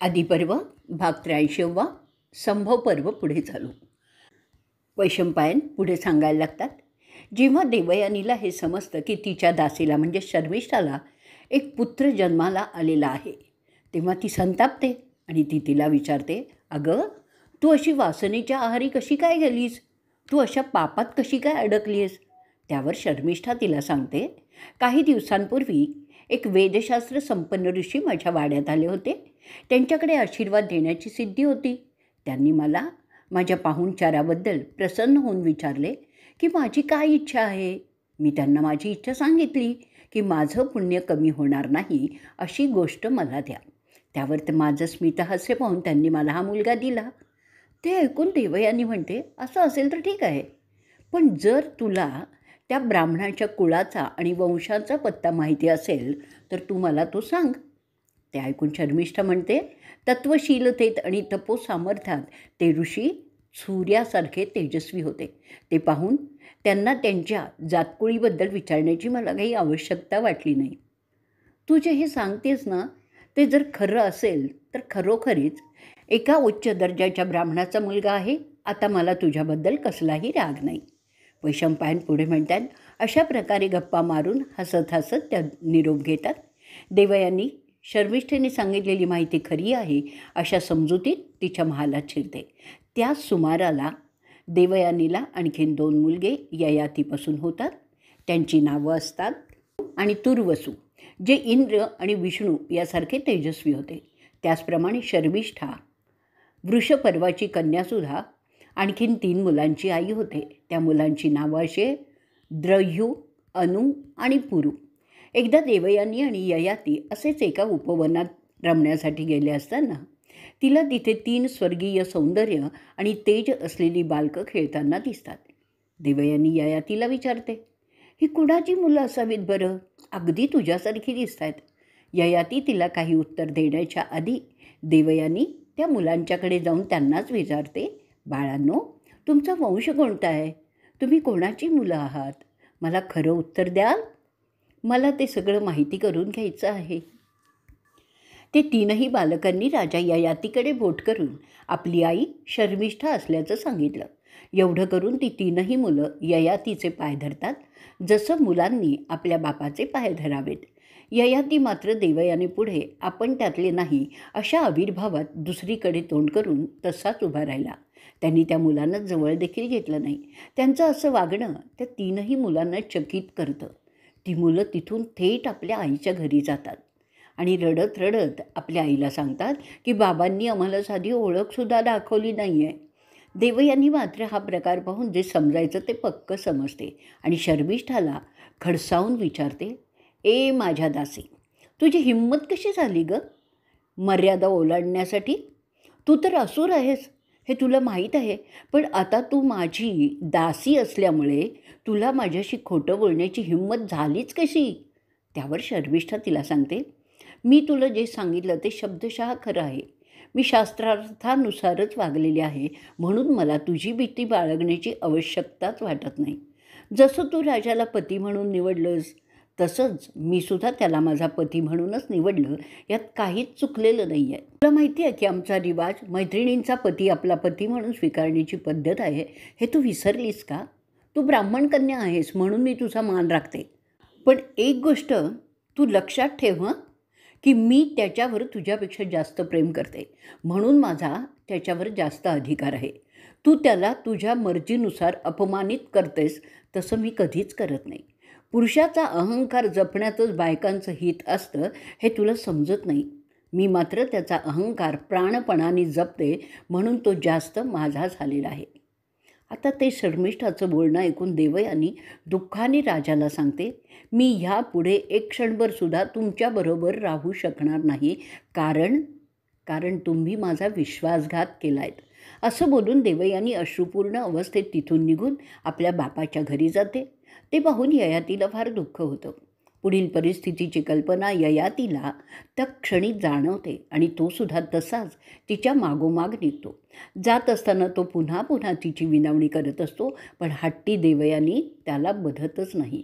आदिपर्व भाग 83 संभव पर्व पुढे चालू. वैशंपायन पुढे सांगायला लागतात. जेव्हा देवयानीला हे समजतं की तिच्या दासीला म्हणजे शर्मिष्ठाला एक पुत्र जन्माला आलेला आहे, तेव्हा ती संतापते आणि ती तिला विचारते, अगं तू अशी वासनेच्या आहारी कशी काय गेलीस? तू अशा पापात कशी काय अडकलीस? त्यावर शर्मिष्ठा तिला सांगते, काही दिवसांपूर्वी एक वेदशास्त्र संपन्न ऋषी माझ्या वाड्यात आले होते. त्यांच्याकडे आशीर्वाद देण्याची सिद्धी होती. त्यांनी मला माझ्या पाहुणचाराबद्दल प्रसन्न होऊन विचारले की माझी काय इच्छा आहे. मी त्यांना माझी इच्छा सांगितली की माझं पुण्य कमी होणार नाही अशी गोष्ट मला द्या. त्यावर ते माझं स्मितहास्य पाहून त्यांनी मला हा मुलगा दिला. ते ऐकून देवयानी म्हणते, असं असेल तर ठीक आहे, पण जर तुला त्या ब्राह्मणाच्या कुळाचा आणि वंशाचा पत्ता माहिती असेल तर तू मला तो सांग. ते ऐकून शर्मिष्ठा म्हणते, तत्वशीलतेत आणि तपोसामर्थ्यात ते ऋषी सूर्यासारखे तेजस्वी होते. ते पाहून त्यांना त्यांच्या जातकुळीबद्दल विचारण्याची मला काही आवश्यकता वाटली नाही. तू जे हे सांगतेस ना, ते जर खरं असेल तर खरोखरीच एका उच्च दर्जाच्या ब्राह्मणाचा मुलगा आहे. आता मला तुझ्याबद्दल कसलाही राग नाही. वैशंपायन पुढे म्हणतात, अशा प्रकारे गप्पा मारून हसत हसत त्या निरोप घेतात. देवयानी शर्मिष्ठेने सांगितलेली माहिती खरी आहे अशा समजुतीत तिच्या महालात शिरते. त्याच सुमाराला देवयानीला आणखीन 2 मुलगे ययातीपासून होतात. त्यांची नावं असतात आणि तुर्वसू, जे इंद्र आणि विष्णू यासारखे तेजस्वी होते. त्याचप्रमाणे शर्मिष्ठा वृषपर्वाची कन्यासुद्धा आणखीन 3 मुलांची आई होते. त्या मुलांची नावं असे द्रह्यू, अनु आणि पुरू. एकदा देवयानी आणि ययाती असेच एका उपवनात रमण्यासाठी गेले असताना तिला तिथे 3 स्वर्गीय सौंदर्य आणि तेज असलेली बालकं खेळताना दिसतात. देवयानी ययातीला विचारते, ही कुणाची मुलं असावीत बरं? अगदी तुझ्यासारखी दिसत आहेत. ययाती तिला काही उत्तर देण्याच्या आधी देवयानी त्या मुलांच्याकडे जाऊन त्यांनाच विचारते, बाळांनो, तुमचा वंश कोणता आहे? तुम्ही कोणाची मुलं आहात? मला खरं उत्तर द्याल? मला ते सगळं माहिती करून घ्यायचं आहे. ते 3ही बालकांनी राजा ययातीकडे बोट करून आपली आई शर्मिष्ठा असल्याचं सांगितलं. एवढं करून ती 3ही मुलं ययातीचे पाय धरतात, जसं मुलांनी आपल्या बापाचे पाय धरावेत. ययाती मात्र देवयानी पुढे आपण त्यातले नाही अशा आविर्भावात दुसरीकडे तोंड करून तसाच उभा राहिला. त्यांनी त्या मुलांना जवळ देखील घेतलं नाही. त्यांचं असं वागणं त्या 3ही मुलांना चकित करतं. ती मुलं तिथून थेट आपल्या आईच्या घरी जातात आणि रडत रडत आपल्या आईला सांगतात की बाबांनी आम्हाला साधी ओळखसुद्धा दाखवली नाही आहे. देवयानी मात्र हा प्रकार पाहून जे समजायचं ते पक्क समजते आणि शर्मिष्ठाला खडसावून विचारते, ए माझ्या दासी, तुझी हिंमत कशी झाली गं मर्यादा ओलांडण्यासाठी? तू तर असुर आहेस हे तुला माहीत आहे, पण आता तू माझी दासी असल्यामुळे तुला माझ्याशी खोटं बोलण्याची हिंमत झालीच कशी? त्यावर शर्मिष्ठा तिला सांगते, मी तुला जे सांगितलं ते शब्दशः खरं आहे. मी शास्त्रार्थानुसारच वागलेले आहे, म्हणून मला तुझी भीती बाळगण्याची आवश्यकताच वाटत नाही. जसं तू राजाला पती म्हणून निवडलंस तसंच मी सुद्धा त्याला माझा पती म्हणूनच निवडलं. यात काहीच चुकलेलं नाही आहे. तुला माहिती आहे की आमचा रिवाज मैत्रिणींचा पती आपला पती म्हणून स्वीकारण्याची पद्धत आहे. हे तू विसरलीस का? तू ब्राह्मण कन्या आहेस म्हणून मी तुझा मान राखते, पण एक गोष्ट तू लक्षात ठेव हं, की मी त्याच्यावर तुझ्यापेक्षा जास्त प्रेम करते, म्हणून माझा त्याच्यावर जास्त अधिकार आहे. तू त्याला तुझ्या मर्जीनुसार अपमानित करतेस तसं मी कधीच करत नाही. पुरुषाचा अहंकार जपण्यातच बायकांचं हित असतं हे तुला समजत नाही. मी मात्र त्याचा अहंकार प्राणपणाने जपते, म्हणून तो जास्त माझा झालेला आहे. आता ते शर्मिष्ठाचं बोलणं ऐकून देवयानी दुःखाने राजाला सांगते, मी ह्यापुढे एक क्षणभरसुद्धा तुमच्याबरोबर राहू शकणार नाही, कारण तुम्ही माझा विश्वासघात केला आहे. असं बोलून देवयानी अश्रुपूर्ण अवस्थेत तिथून निघून आपल्या बापाच्या घरी जाते. ते पाहून ययातीला फार दुःख होतं. पुढील परिस्थितीची कल्पना ययातीला त्या क्षणी जाणवते आणि तो सुद्धा तसाच तिच्या मागोमाग निघतो. जात असताना तो पुन्हा पुन्हा तिची विनवणी करत असतो, पण हट्टी देवयानी त्याला बधतच नाही.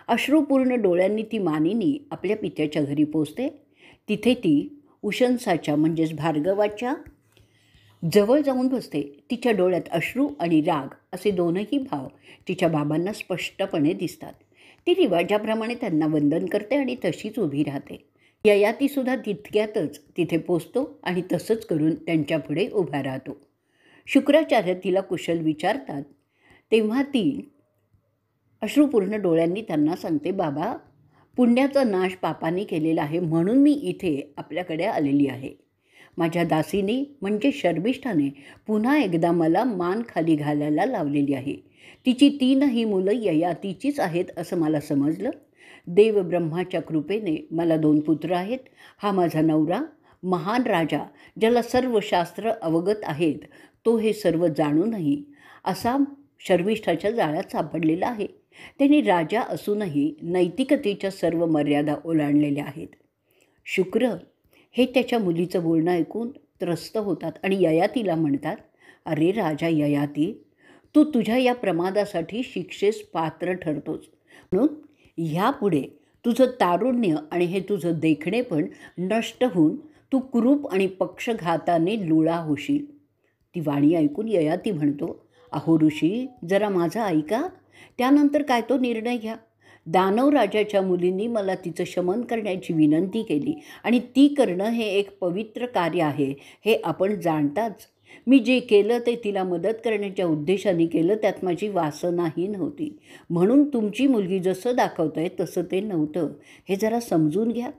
अश्रुपूर्ण डोळ्यांनी ती मानिनी आपल्या पित्याच्या घरी पोचते. तिथे ती उशंसाच्या म्हणजेच भार्गवाच्या जवळ जाऊन बसते. तिच्या डोळ्यात अश्रू आणि राग असे दोनही भाव तिच्या बाबांना स्पष्टपणे दिसतात. ती रिवाजाप्रमाणे त्यांना वंदन करते आणि तशीच उभी राहते. ययातीसुद्धा तितक्यातच तिथे पोचतो आणि तसंच करून त्यांच्यापुढे उभा राहतो. शुक्राचार्य तिला कुशल विचारतात तेव्हा ती अश्रुपूर्ण डोळ्यांनी त्यांना सांगते, बाबा, पुण्याचा नाश पापाने केलेला आहे म्हणून मी इथे आपल्याकडे आलेली आहे. माझ्या दासीने म्हणजे शर्मिष्ठाने पुन्हा एकदा मला मान खाली घालायला लावलेली आहे. तिची 3ही मुलं ययातीचीच आहेत असं मला समजलं. देव ब्रह्माच्या कृपेने मला 2 पुत्र आहेत. हा माझा नवरा, महान राजा, ज्याला सर्व शास्त्र अवगत आहेत, तो हे सर्व जाणूनही असा शर्मिष्ठाच्या जाळ्यात सापडलेला आहे. त्यांनी राजा असूनही नैतिकतेच्या सर्व मर्यादा ओलांडलेल्या आहेत. शुक्र हे त्याच्या मुलीचं बोलणं ऐकून त्रस्त होतात आणि ययातीला म्हणतात, अरे राजा ययाती, तू तुझ्या या प्रमादासाठी शिक्षेस पात्र ठरतोस. म्हणून ह्यापुढे तुझं तारुण्य आणि हे तुझं देखणेपण नष्ट होऊन तू कुरूप आणि पक्षघाताने लुळा होशील. ती वाणी ऐकून ययाती म्हणतो, अहो ऋषी, जरा माझं ऐका, त्यानंतर काय तो निर्णय घ्या. दानव राजाच्या मुलींनी मला तिचं शमन करण्याची विनंती केली आणि ती करणं हे एक पवित्र कार्य आहे हे आपण जाणताच. मी जे केलं ते तिला मदत करण्याच्या उद्देशाने केलं, त्यात माझी वासनाही नव्हती. म्हणून तुमची मुलगी जसं दाखवतंय तसं ते नव्हतं, हे जरा समजून घ्या.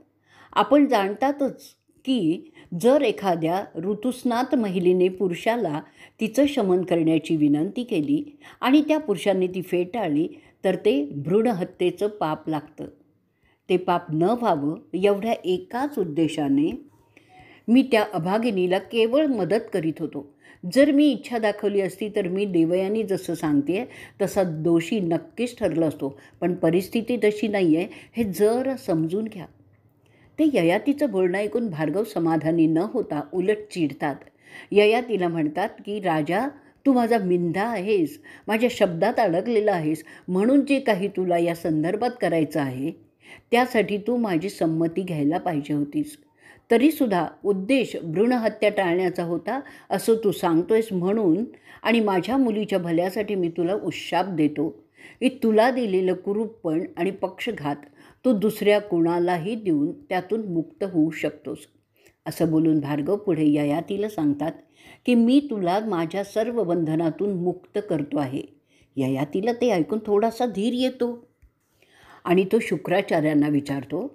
आपण जाणतातच की जर एखाद्या ऋतुस्नात महिलेने पुरुषाला तिचं शमन करण्याची विनंती केली आणि त्या पुरुषाने ती फेटाळली तर ते भ्रूणहत्येचं पाप लागतं. ते पाप न व्हावं एवढ्या एकाच उद्देशाने मी त्या अभागिनीला केवळ मदत करीत होतो. जर मी इच्छा दाखवली असती तर मी देवयानी जसं सांगते तसा दोषी नक्कीच ठरलो असतो, पण परिस्थिती तशी नाही आहे, हे जरा समजून घ्या. ते ययातीचं बोलणं ऐकून भार्गव समाधानी न होता उलट चिडतात. ययातीला म्हणतात की राजा, तू माझा मिंधा आहेस, माझ्या शब्दात अडकलेला आहेस, म्हणून जे काही तुला या संदर्भात करायचं आहे त्यासाठी तू माझी संमती घ्यायला पाहिजे होतीस. तरीसुद्धा उद्देश भ्रूणहत्या टाळण्याचा होता असं तू सांगतोयस म्हणून आणि माझ्या मुलीच्या भल्यासाठी मी तुला उशाप देतो की तुला दिलेलं कुरूपपण आणि पक्षघात तू दुसऱ्या कुणालाही देऊन त्यातून मुक्त होऊ शकतोस. असं बोलून भार्गव पुढे ययातीला सांगतात की मी तुला माझ्या सर्व बंधनातून मुक्त करतो आहे. ययातीला ते ऐकून थोडासा धीर येतो आणि तो शुक्राचार्यांना विचारतो,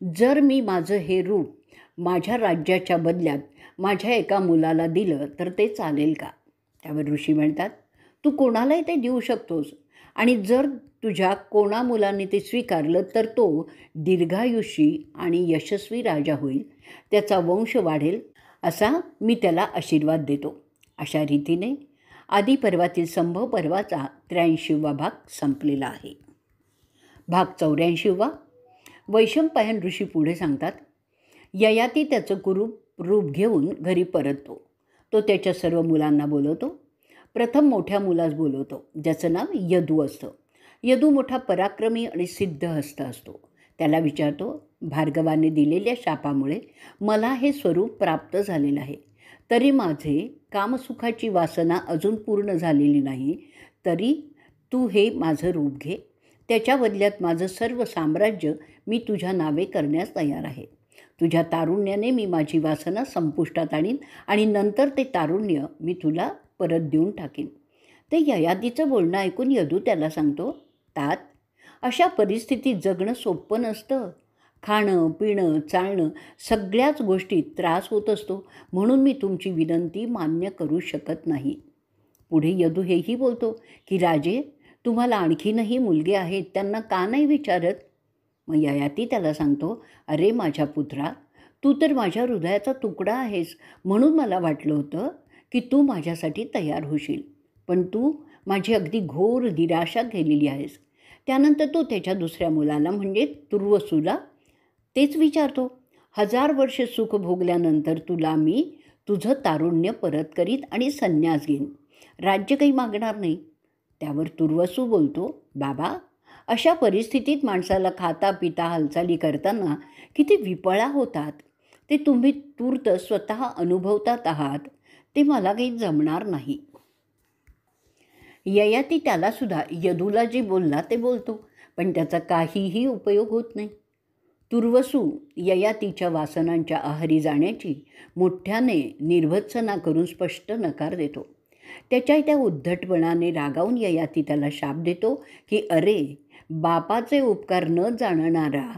जर मी माझं हे रूप माझ्या राज्याच्या बदल्यात माझ्या एका मुलाला दिलं तर ते चालेल का? त्यावर ऋषी म्हणतात, तू कोणालाही ते देऊ शकतोस आणि जर तुझ्या कोणा मुलाने ते स्वीकारलं तर तो दीर्घायुषी आणि यशस्वी राजा होईल, त्याचा वंश वाढेल असा मी त्याला आशीर्वाद देतो. अशा रीतीने आदिपर्वातील संभव पर्वाचा 83वा भाग संपलेला आहे. भाग 84वा. वैशंपायन ऋषी पुढे सांगतात, ययाती त्याचं कुरूप रूप घेऊन घरी परततो. तो त्याच्या सर्व मुलांना बोलवतो. प्रथम मोठ्या मुलास बोलवतो, ज्याचं नाव यदू असतं. यदू मोठा पराक्रमी आणि सिद्धहस्त असतो. त्याला विचारतो, भार्गवाने दिलेल्या शापामुळे मला हे स्वरूप प्राप्त झालेलं आहे, तरी माझे कामसुखाची वासना अजून पूर्ण झालेली नाही, तरी तू हे माझं रूप घे. त्याच्या बदल्यात माझं सर्व साम्राज्य मी तुझ्या नावे करण्यास तयार आहे. तुझ्या तारुण्याने मी माझी वासना संपुष्टात आणीन आणि नंतर ते तारुण्य मी तुला परत देऊन टाकीन. ते ययातीचं बोलणं ऐकून यदू त्याला सांगतो, तात, अशा परिस्थितीत जगणं सोपं नसतं. खाणं, पिणं, चालणं सगळ्याच गोष्टीत त्रास होत असतो, म्हणून मी तुमची विनंती मान्य करू शकत नाही. पुढे यदू हेही बोलतो की राजे, तुम्हाला आणखीनही मुलगे आहेत, त्यांना का नाही विचारत? मग ययाती त्याला सांगतो, अरे माझ्या पुत्रा, तू तर माझ्या हृदयाचा तुकडा आहेस, म्हणून मला वाटलं होतं की तू माझ्यासाठी तयार होशील, पण तू माझी अगदी घोर निराशा केलेली आहेस. त्यानंतर तो त्याच्या दुसऱ्या मुलाला म्हणजे तुर्वसूला तेच विचारतो, 1000 वर्षे सुख भोगल्यानंतर तुला मी तुझं तारुण्य परत करीत आणि संन्यास घेईन, राज्य काही मागणार नाही. त्यावर तुर्वसू बोलतो, बाबा, अशा परिस्थितीत माणसाला खाता पिता हालचाली करताना किती विपळा होतात. ते तुम्ही तूर्त स्वतः अनुभवतात आहात ते मला काही जमणार नाही. ययाती त्यालासुद्धा यदूला जे बोलला ते बोलतो, पण त्याचा काहीही उपयोग होत नाही. तुर्वसू ययातीच्या वासनांच्या आहारी जाण्याची मोठ्याने निर्भत्सना करून स्पष्ट नकार देतो. त्याच्या त्या उद्धटपणाने रागावून ययाती त्याला शाप देतो की अरे, बापाचे उपकार न जाणणारा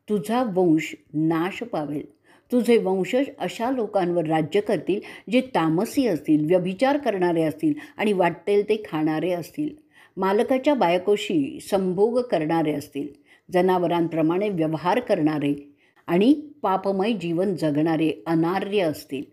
तुझा वंश नाश पावेल. तुझे वंशज अशा लोकांवर राज्य करतील जे तामसी असतील, व्यभिचार करणारे असतील आणि वाटेल ते खाणारे असतील, मालकाच्या बायकोशी संभोग करणारे असतील, जनावरांप्रमाणे व्यवहार करणारे आणि पापमय जीवन जगणारे अनार्य असतील.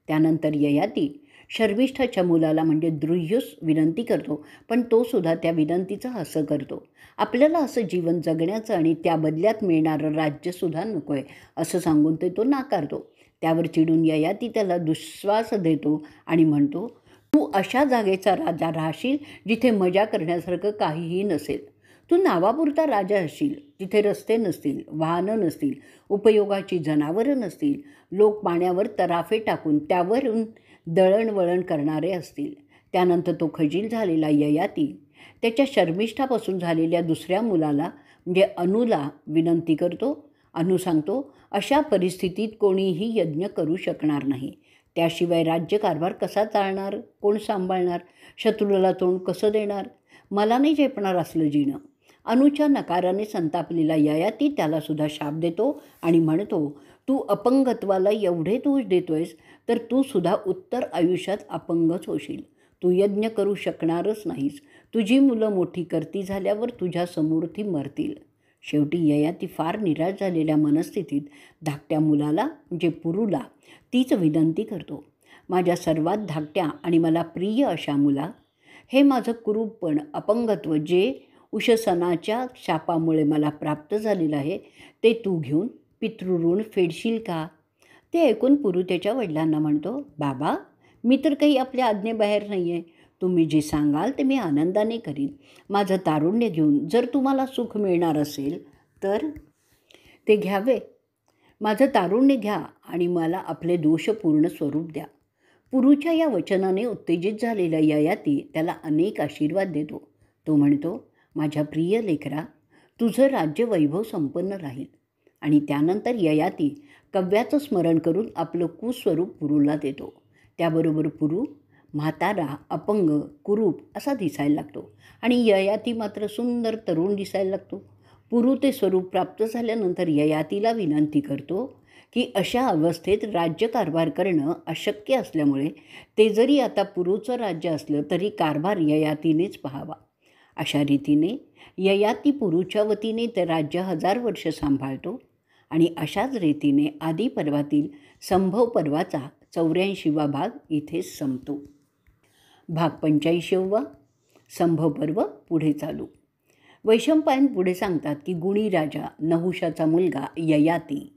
त्यानंतर ययाती शर्मिष्ठाच्या मुलाला म्हणजे द्रुह्युस विनंती करतो, पण तो सुद्धा त्या विनंतीचं असं करतो. आपल्याला असं जीवन जगण्याचं आणि त्या बदल्यात मिळणारं राज्यसुद्धा नको आहे असं सांगून तो नाकारतो. त्यावर चिडून ययाती त्याला दुःश्वास देतो आणि म्हणतो, तू अशा जागेचा राजा राहशील जिथे मजा करण्यासारखं काहीही नसेल. तू नावापुरता राजा असशील, तिथे रस्ते नसतील, वाहनं नसतील, उपयोगाची जनावरं नसतील, लोक पाण्यावर तराफे टाकून त्यावरून दळणवळण करणारे असतील. त्यानंतर तो खजील झालेला ययाती त्याच्या शर्मिष्ठापासून झालेल्या दुसऱ्या मुलाला म्हणजे अनुला विनंती करतो. अनु सांगतो, अशा परिस्थितीत कोणीही यज्ञ करू शकणार नाही. त्याशिवाय राज्यकारभार कसा चालणार, कोण सांभाळणार, शत्रूला तोंड कसं देणार, मला नाही झेपणार असलं जीणं. अनुच्या नकाराने संतापलेला ययाती त्यालासुद्धा शाप देतो आणि म्हणतो, तू अपंगत्वाला एवढे दोष देतोयस तर तू सुद्धा उत्तर आयुष्यात अपंगच होशील. तू यज्ञ करू शकणारच नाहीस. तुझी मुलं मोठी करती झाल्यावर तुझ्या समोर ती मरतील. शेवटी ययाती फार निराश झालेल्या मनस्थितीत धाकट्या मुलाला म्हणजे पुरूला तीच विनंती करतो. माझ्या सर्वात धाकट्या आणि मला प्रिय अशा मुला, हे माझं कुरूपपण, अपंगत्व जे उशसनाच्या शापामुळे मला प्राप्त झालेलं आहे ते तू घेऊन पितृऋण फेडशील का? ते ऐकून पुरू त्याच्या वडिलांना म्हणतो, बाबा, मी तर काही आपल्या आज्ञेबाहेर नाही आहे. तुम्ही जे सांगाल ते मी आनंदाने करीन. माझं तारुण्य घेऊन जर तुम्हाला सुख मिळणार असेल तर ते घ्यावे. माझं तारुण्य घ्या आणि मला आपले दोषपूर्ण स्वरूप द्या. पुरूच्या या वचनाने उत्तेजित झालेला ययाती त्याला अनेक आशीर्वाद देतो. तो म्हणतो, माझ्या प्रिय लेकरा, तुझं राज्य वैभव संपन्न राहील. आणि त्यानंतर ययाती कव्याचं स्मरण करून आपलं कुस्वरूप पुरूला देतो. त्याबरोबर पुरू म्हातारा, अपंग, कुरूप असा दिसायला लागतो आणि ययाती मात्र सुंदर तरुण दिसायला लागतो. पुरू ते स्वरूप प्राप्त झाल्यानंतर ययातीला विनंती करतो की अशा अवस्थेत राज्यकारभार करणं अशक्य असल्यामुळे ते जरी आता पुरूचं राज्य असलं तरी कारभार ययातीनेच पाहावा. अशा रीतीने ययाती पुरूच्या वतीने ते राज्य 1000 वर्ष सांभाळतो आणि अशाच रीतीने आदी पर्वातील संभव पर्वाचा 84वा भाग इथेच संपतो. भाग 85वा संभव पर्व पुढे चालू. वैशंपायन पुढे सांगतात की गुणी राजा नहुषाचा मुलगा ययाती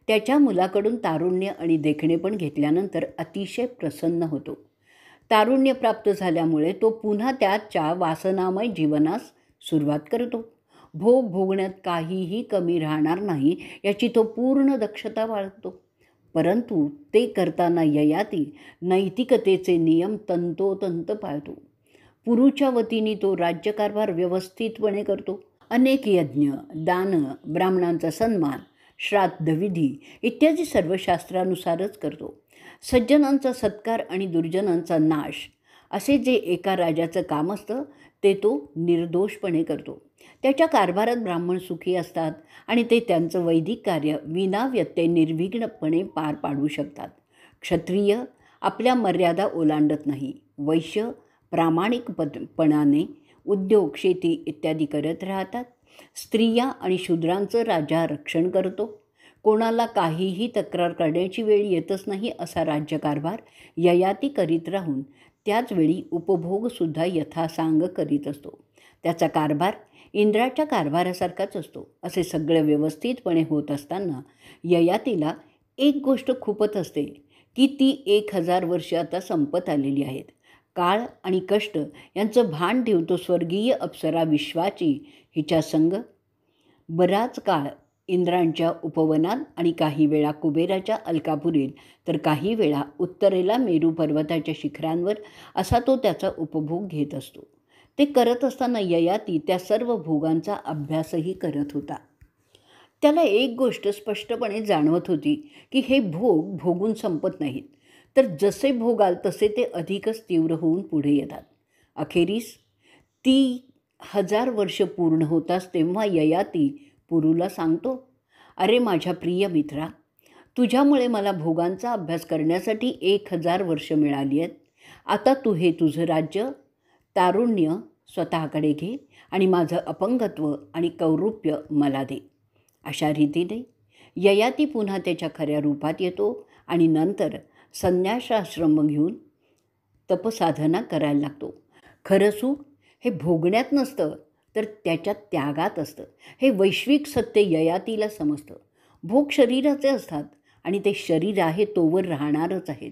त्याच्या मुलाकडून तारुण्य आणि देखणे पण घेतल्यानंतर अतिशय प्रसन्न होतो. तारुण्य प्राप्त झाल्यामुळे तो पुन्हा त्याच्या वासनामय जीवनास सुरुवात करतो. भोग भोगण्यात काहीही कमी राहणार नाही याची तो पूर्ण दक्षता बाळगतो. परंतु ते करताना ययाती नैतिकतेचे नियम तंतोतंत पाळतो. पुरूच्या वतीने तो राज्यकारभार व्यवस्थितपणे करतो. अनेक यज्ञ, दान, ब्राह्मणांचा सन्मान, श्राद्धविधी इत्यादी सर्व शास्त्रानुसारच करतो. सज्जनांचा सत्कार आणि दुर्जनांचा नाश असे जे एका राजाचं काम असतं ते तो निर्दोषपणे करतो. त्याच्या कारभारात ब्राह्मण सुखी असतात आणि ते त्यांचं वैदिक कार्य विनाव्यत्यय निर्विघ्नपणे पार पाडू शकतात. क्षत्रिय आपल्या मर्यादा ओलांडत नाही. वैश्य प्रामाणिकपणाने उद्योग, शेती इत्यादी करत राहतात. स्त्रिया आणि शूद्रांचं राजा रक्षण करतो. कोणाला काहीही तक्रार करण्याची वेळ येतच नाही असा राज्यकारभार ययाती करीत राहून त्याचवेळी उपभोगसुद्धा यथासांग करीत असतो. त्याचा कारभार इंद्राच्या कारभारासारखाच असतो. असे सगळं व्यवस्थितपणे होत असताना ययातीला एक गोष्ट खूपच असते की ती 1000 वर्ष आता संपत आलेली आहेत. काळ आणि कष्ट यांचं भान ठेवतो स्वर्गीय अप्सरा विश्वाची हिच्या संग बराच काळ इंद्रांच्या उपवनात आणि काही वेळा कुबेराच्या अलकापुरीत तर काही वेळा उत्तरेला मेरू पर्वताच्या शिखरांवर असा तो त्याचा उपभोग घेत असतो. ते करत असताना ययाती त्या सर्व भोगांचा अभ्यासही करत होता. त्याला एक गोष्ट स्पष्टपणे जाणवत होती की हे भोग भोगून संपत नाहीत, तर जसे भोगाल तसे ते अधिकच तीव्र होऊन पुढे येतात. अखेरीस 1000 वर्ष पूर्ण होताच तेव्हा ययाती पुरूला सांगतो, अरे माझ्या प्रिय मित्रा, तुझ्यामुळे मला भोगांचा अभ्यास करण्यासाठी 1000 वर्ष मिळाली आहेत. आता तू हे तुझं राज्य, तारुण्य स्वतःकडे घे आणि माझं अपंगत्व आणि कौरूप्य मला दे. अशा रीतीने ययाती पुन्हा त्याच्या खऱ्या रूपात येतो आणि नंतर संन्यासाश्रम घेऊन तपसाधना करायला लागतो. खरं सुख हे भोगण्यात नसतं, तर त्याच्या त्यागात असतं. हे वैश्विक सत्य ययातीला समजतं. भोग शरीराचे असतात आणि ते शरीर आहे तोवर राहणारच आहेत.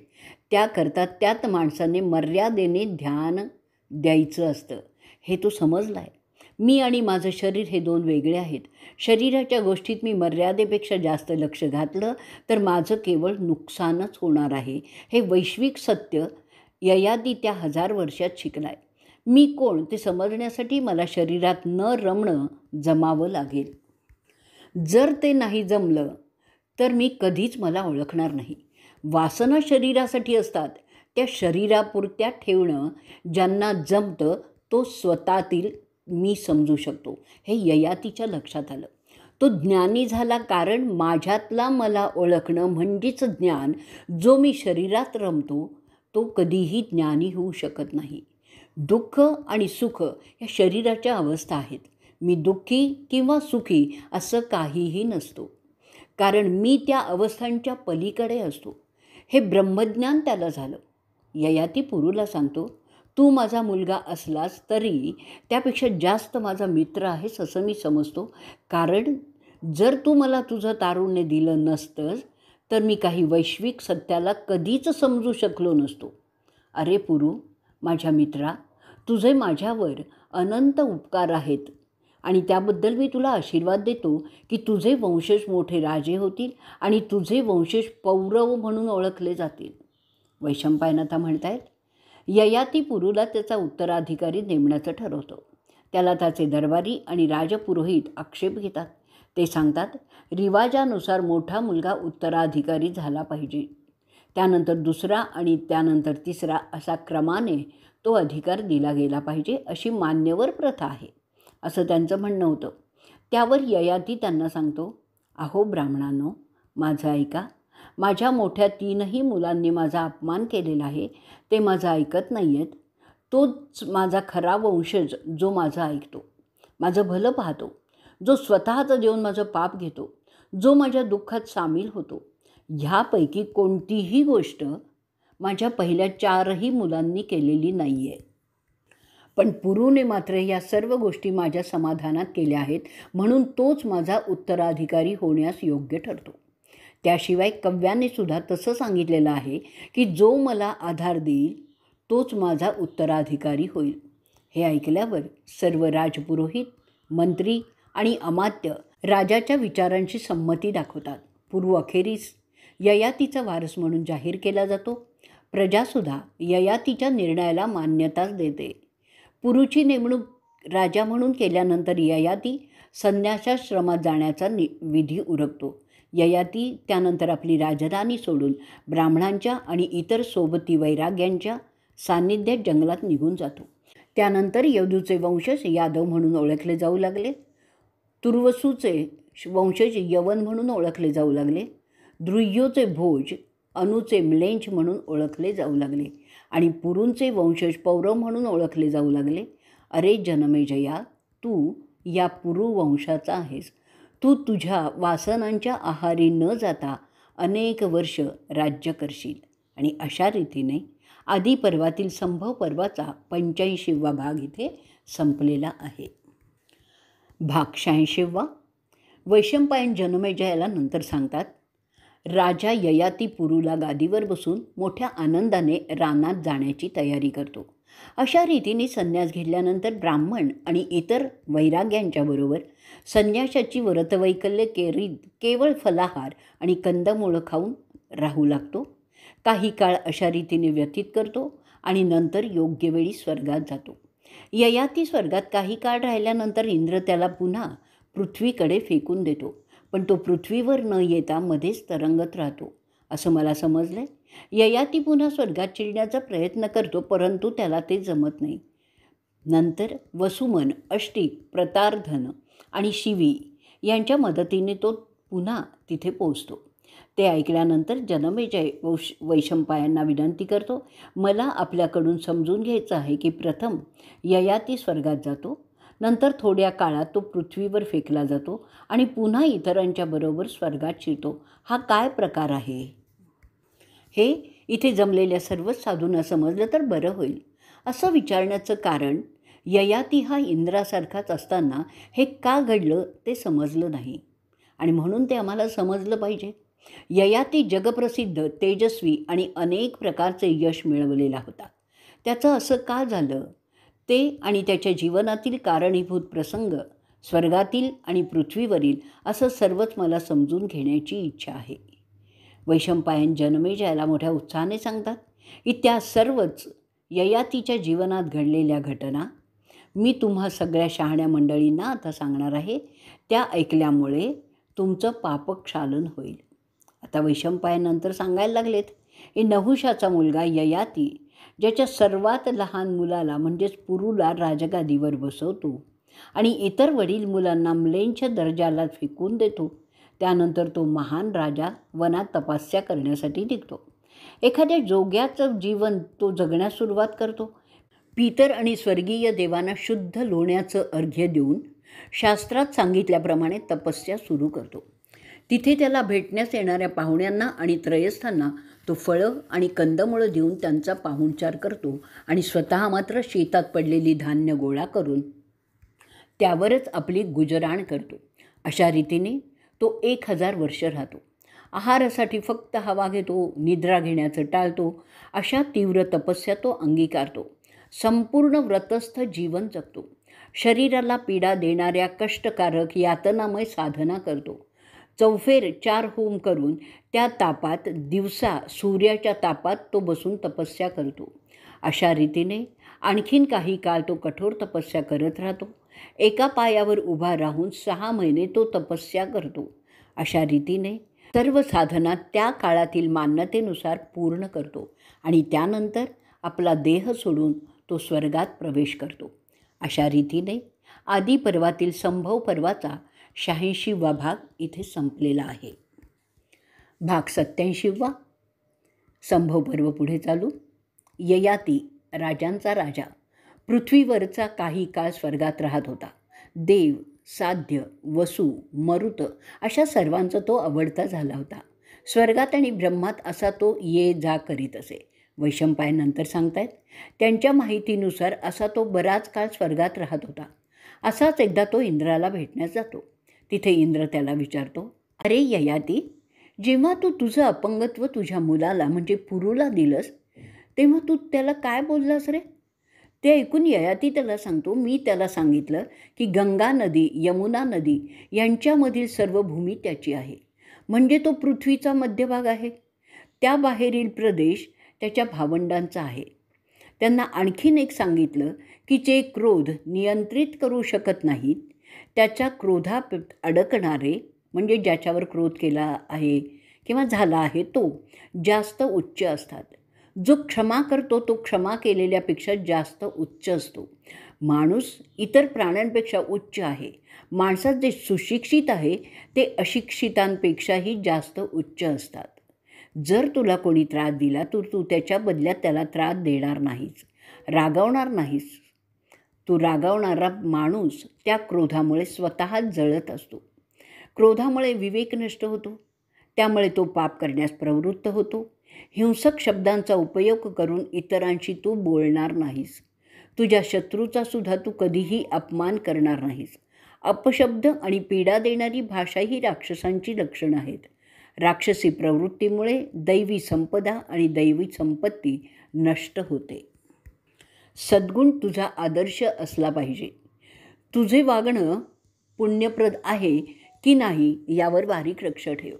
त्याकरता त्यात माणसाने मर्यादेने ध्यान द्यायचं असतं. हे तो समजला आहे. मी आणि माझं शरीर हे दोन वेगळे आहेत. शरीराच्या गोष्टीत मी मर्यादेपेक्षा जास्त लक्ष घातलं तर माझं केवळ नुकसानच होणार आहे. हे वैश्विक सत्य ययाती त्या 1000 वर्षात शिकलाय. मी कोण ते समजण्यासाठी मला शरीरात न रमणं जमावं लागेल. जर ते नाही जमलं तर मी कधीच मला ओळखणार नाही. वासना शरीरासाठी असतात. त्या शरीरापुरत्या ठेवणं ज्यांना जमतं तो स्वतःतील मी समजू शकतो. हे ययातीच्या लक्षात आलं. तो ज्ञानी झाला कारण माझ्यातला मला ओळखणं म्हणजेच ज्ञान. जो मी शरीरात रमतो तो कधीही ज्ञानी होऊ शकत नाही. दुःख आणि सुख या शरीराच्या अवस्था आहेत. मी दुःखी किंवा सुखी असं काहीही नसतो, कारण मी त्या अवस्थांच्या पलीकडे असतो. हे ब्रह्मज्ञान त्याला झालं. ययाती पुरूला सांगतो, तू माझा मुलगा असलास तरी त्यापेक्षा जास्त माझा मित्र आहेस असं मी समजतो, कारण जर तू मला तुझं तारुण्य दिलं नसतंस तर मी काही वैश्विक सत्याला कधीच समजू शकलो नसतो. अरे पुरू, माझ्या मित्रा, तुझे माझ्यावर अनंत उपकार आहेत आणि त्याबद्दल मी तुला आशीर्वाद देतो की तुझे वंशज मोठे राजे होतील आणि तुझे वंशज पौरव म्हणून ओळखले जातील. वैशंपायन म्हणतायत, ययाती पुरूला त्याचा उत्तराधिकारी नेमण्याचं ठरवतो. त्याला त्याचे दरबारी आणि राजपुरोहित आक्षेप घेतात. ते सांगतात, रिवाजानुसार मोठा मुलगा उत्तराधिकारी झाला पाहिजे, त्यानंतर दुसरा आणि त्यानंतर तिसरा असा क्रमाने तो अधिकार दिला गेला पाहिजे, अशी मान्यवर प्रथा आहे, असं त्यांचं म्हणणं होतं. त्यावर ययाती त्यांना सांगतो, अहो ब्राह्मणांनो, माझं ऐका. माझ्या मोठ्या 3 मुलांनी माझा अपमान केलेला आहे. ते माझं ऐकत नाही आहेत. तोच माझा खरा वंशज जो माझं ऐकतो, माझं भलं पाहतो, जो स्वतःचं देऊन माझं पाप घेतो, जो माझ्या दुःखात सामील होतो. ह्यापैकी कोणतीही गोष्ट माझ्या पहिल्या 4 मुलांनी केलेली नाही आहे. पण पुरूने मात्र या सर्व गोष्टी माझ्या समाधानात केल्या आहेत, म्हणून तोच माझा उत्तराधिकारी होण्यास योग्य ठरतो. त्याशिवाय कव्याने सुद्धा तसं सांगितलेलं आहे की जो मला आधार देईल तोच माझा उत्तराधिकारी होईल. हे ऐकल्यावर सर्व राजपुरोहित, मंत्री आणि अमात्य राजाच्या विचारांशी संमती दाखवतात. पुरू अखेरीस ययातीचा वारस म्हणून जाहीर केला जातो. प्रजासुद्धा ययातीच्या निर्णयाला मान्यताच देते. पुरूची नेमणूक राजा म्हणून केल्यानंतर ययाती संन्यासाश्रमात जाण्याचा विधी उरकतो. ययाती त्यानंतर आपली राजधानी सोडून ब्राह्मणांच्या आणि इतर सोबती वैराग्यांच्या सान्निध्यात जंगलात निघून जातो. त्यानंतर यदूचे वंशज यादव म्हणून ओळखले जाऊ लागले. तुर्वसूचे वंशज यवन म्हणून ओळखले जाऊ लागले. द्रुह्योचे भोज, अनुचे म्लेंच म्हणून ओळखले जाऊ लागले आणि पुरूंचे वंशज पौरव म्हणून ओळखले जाऊ लागले. अरे जनमेजया, तू या पुरू वंशाचा आहेस. तू तुझ्या वासनांच्या आहारी न जाता अनेक वर्ष राज्य करशील. आणि अशा रीतीने आदी पर्वातील संभव पर्वाचा 85वा भाग इथे संपलेला आहे. भाग 86वा. वैशंपायन जनमेजयाला नंतर सांगतात, राजा ययाती पुरूला गादीवर बसून मोठ्या आनंदाने रानात जाण्याची तयारी करतो. अशा रीतीने संन्यास घेतल्यानंतर ब्राह्मण आणि इतर वैराग्यांच्या बरोबर संन्याशाची व्रतवैकल्य केवळ फलाहार आणि कंदमुळं खाऊन राहू लागतो. काही काळ अशा रीतीने व्यतीत करतो आणि नंतर योग्य वेळी स्वर्गात जातो. ययाती स्वर्गात काही काळ राहिल्यानंतर इंद्र त्याला पुन्हा पृथ्वीकडे फेकून देतो, पण तो पृथ्वीवर न येता मध्येच तरंगत राहतो असं मला समजलं. ययाती पुन्हा स्वर्गात चिरण्याचा प्रयत्न करतो, परंतु त्याला ते जमत नाही. नंतर वसुमन, अष्टिक, प्रतार्धन आणि शिवी यांच्या मदतीने तो पुन्हा तिथे पोचतो. ते ऐकल्यानंतर जनमेजय वैशंपायनांना विनंती करतो, मला आपल्याकडून समजून घ्यायचं आहे की प्रथम ययाती स्वर्गात जातो, नंतर थोड्या काळात तो पृथ्वीवर फेकला जातो आणि पुन्हा इतरांच्या बरोबर स्वर्गात शिरतो. हा काय प्रकार आहे? हे इथे जमलेल्या सर्वच साधूंना समजलं तर बरं होईल. असं विचारण्याचं कारण ययाती हा इंद्रासारखाच असताना हे का घडलं ते समजलं नाही आणि म्हणून ते आम्हाला समजलं पाहिजे. ययाती जगप्रसिद्ध, तेजस्वी आणि अनेक प्रकारचे यश मिळवलेला होता. त्याचं असं का झालं ते आणि त्याच्या जीवनातील कारणीभूत प्रसंग, स्वर्गातील आणि पृथ्वीवरील, असं सर्वच मला समजून घेण्याची इच्छा आहे. वैशंपायन जनमेजयाला मोठ्या उत्साहाने सांगतात की त्या सर्वच ययातीच्या जीवनात घडलेल्या घटना मी तुम्हा सगळ्या शहाण्या मंडळींना आता सांगणार आहे. त्या ऐकल्यामुळे तुमचं पापक्षालन होईल. आता वैशंपायनंतर सांगायला लागलेत की नहुषाचा मुलगा ययाती ज्याच्या सर्वात लहान मुलाला म्हणजेच पुरूला राजगादीवर बसवतो आणि इतर वडील मुलांना म्लेंच्या दर्जाला फेकून देतो, त्यानंतर तो महान राजा वनात तपस्या करण्यासाठी निघतो. एखाद्या जोग्याचं जीवन तो जगण्यास सुरुवात करतो. पितर आणि स्वर्गीय देवांना शुद्ध लोण्याचं अर्घ्य देऊन शास्त्रात सांगितल्याप्रमाणे तपस्या सुरू करतो. तिथे त्याला भेटण्यास येणाऱ्या पाहुण्यांना आणि त्रयस्थांना तो फळं आणि कंदमुळं देऊन त्यांचा पाहुणचार करतो आणि स्वतः मात्र शेतात पडलेली धान्य गोळा करून त्यावरच आपली गुजराण करतो. अशा रीतीने तो 1000 वर्ष राहतो. आहारासाठी फक्त हवा घेतो, निद्रा घेण्याचं टाळतो. अशा तीव्र तपस्या तो अंगीकारतो. संपूर्ण व्रतस्थ जीवन जगतो. शरीराला पीडा देणाऱ्या कष्टकारक यातनामय साधना करतो. चौफेर 4 होम करून त्या तापात दिवसा सूर्याच्या तापात तो बसून तपस्या करतो. अशा रीतीने आणखीन काही काळ तो कठोर तपस्या करत राहतो. एका पायावर उभा राहून 6 महिने तो तपस्या करतो. अशा रीतीने सर्व साधना त्या काळातील मान्यतेनुसार पूर्ण करतो आणि त्यानंतर आपला देह सोडून तो स्वर्गात प्रवेश करतो. अशा रीतीने आदी पर्वातील संभव पर्वाचा 86वा भाग इथे संपलेला आहे. भाग 87वा संभव पर्व पुढे चालू. ययाती राजांचा राजा पृथ्वीवरचा काही काळ स्वर्गात राहत होता. देव, साध्य, वसु, मरुत अशा सर्वांचा तो आवडता झाला होता. स्वर्गात आणि ब्रह्मात असा तो ये जा करीत असे. वैशंपायनंतर सांगतायत त्यांच्या माहितीनुसार असा तो बराच काळ स्वर्गात राहत होता. असाच एकदा तो इंद्राला भेटण्यास जातो. तिथे इंद्र त्याला विचारतो, अरे ययाती, जेव्हा तू तुझं अपंगत्व तुझ्या मुलाला म्हणजे पुरूला दिलंस तेव्हा तू त्याला काय बोललास रे? ते ऐकून ययाती त्याला सांगतो, मी त्याला सांगितलं की गंगा नदी, यमुना नदी यांच्यामधील सर्व भूमी त्याची आहे, म्हणजे तो पृथ्वीचा मध्यभाग आहे. त्या बाहेरील प्रदेश त्याच्या भावंडांचा आहे. त्यांना आणखीन एक सांगितलं की जे क्रोध नियंत्रित करू शकत नाहीत, त्याच्या क्रोधात अडकणारे म्हणजे ज्याच्यावर क्रोध केला आहे किंवा झाला आहे तो जास्त उच्च असतात. जो क्षमा करतो तो क्षमा केलेल्यापेक्षा जास्त उच्च असतो. माणूस इतर प्राण्यांपेक्षा उच्च आहे. माणसात जे सुशिक्षित आहे ते अशिक्षितांपेक्षाही जास्त उच्च असतात. जर तुला कोणी त्रास दिला तर तू त्याच्या बदल्यात त्याला त्रास देणार नाहीस, रागावणार नाहीस. तू रागावणारा माणूस त्या क्रोधामुळे स्वतःच जळत असतो. क्रोधामुळे विवेक नष्ट होतो, त्यामुळे तो पाप करण्यास प्रवृत्त होतो. हिंसक शब्दांचा उपयोग करून इतरांशी तू बोलणार नाहीस. तुझ्या शत्रूचा सुद्धा तू कधीही अपमान करणार नाहीस. अपशब्द आणि पीडा देणारी भाषा ही राक्षसांची लक्षणं आहेत. राक्षसी प्रवृत्तीमुळे दैवी संपदा आणि दैवी संपत्ती नष्ट होते. सद्गुण तुझा आदर्श असला पाहिजे. तुझे वागणं पुण्यप्रद आहे की नाही यावर बारीक लक्ष ठेव.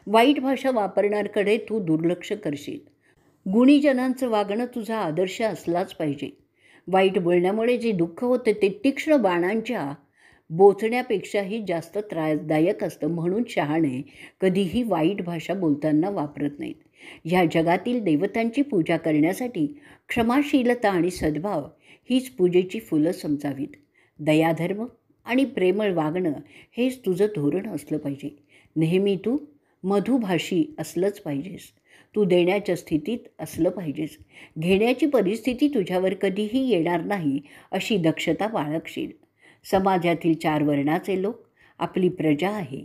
वाईट भाषा वापरणाऱ्याकडे तू दुर्लक्ष करशील. गुणीजनांचं वागणं तुझा आदर्श असलाच पाहिजे. वाईट बोलण्यामुळे जे दुःख होते ते तीक्ष्ण बाणांच्या बोचण्यापेक्षाही जास्त त्रासदायक असतं. म्हणून शहाणे कधीही वाईट भाषा बोलताना वापरत नाहीत. ह्या जगातील देवतांची पूजा करण्यासाठी क्षमाशीलता आणि सद्भाव हीच पूजेची फुलं समजावीत. दयाधर्म आणि प्रेमळ वागणं हेच तुझं धोरण असलं पाहिजे. नेहमी तू मधुभाषी असलंच पाहिजेस. तू देण्याच्या स्थितीत असलं पाहिजेस. घेण्याची परिस्थिती तुझ्यावर कधीही येणार नाही अशी दक्षता बाळगशील. समाजातील 4 वर्णाचे लोक आपली प्रजा आहे.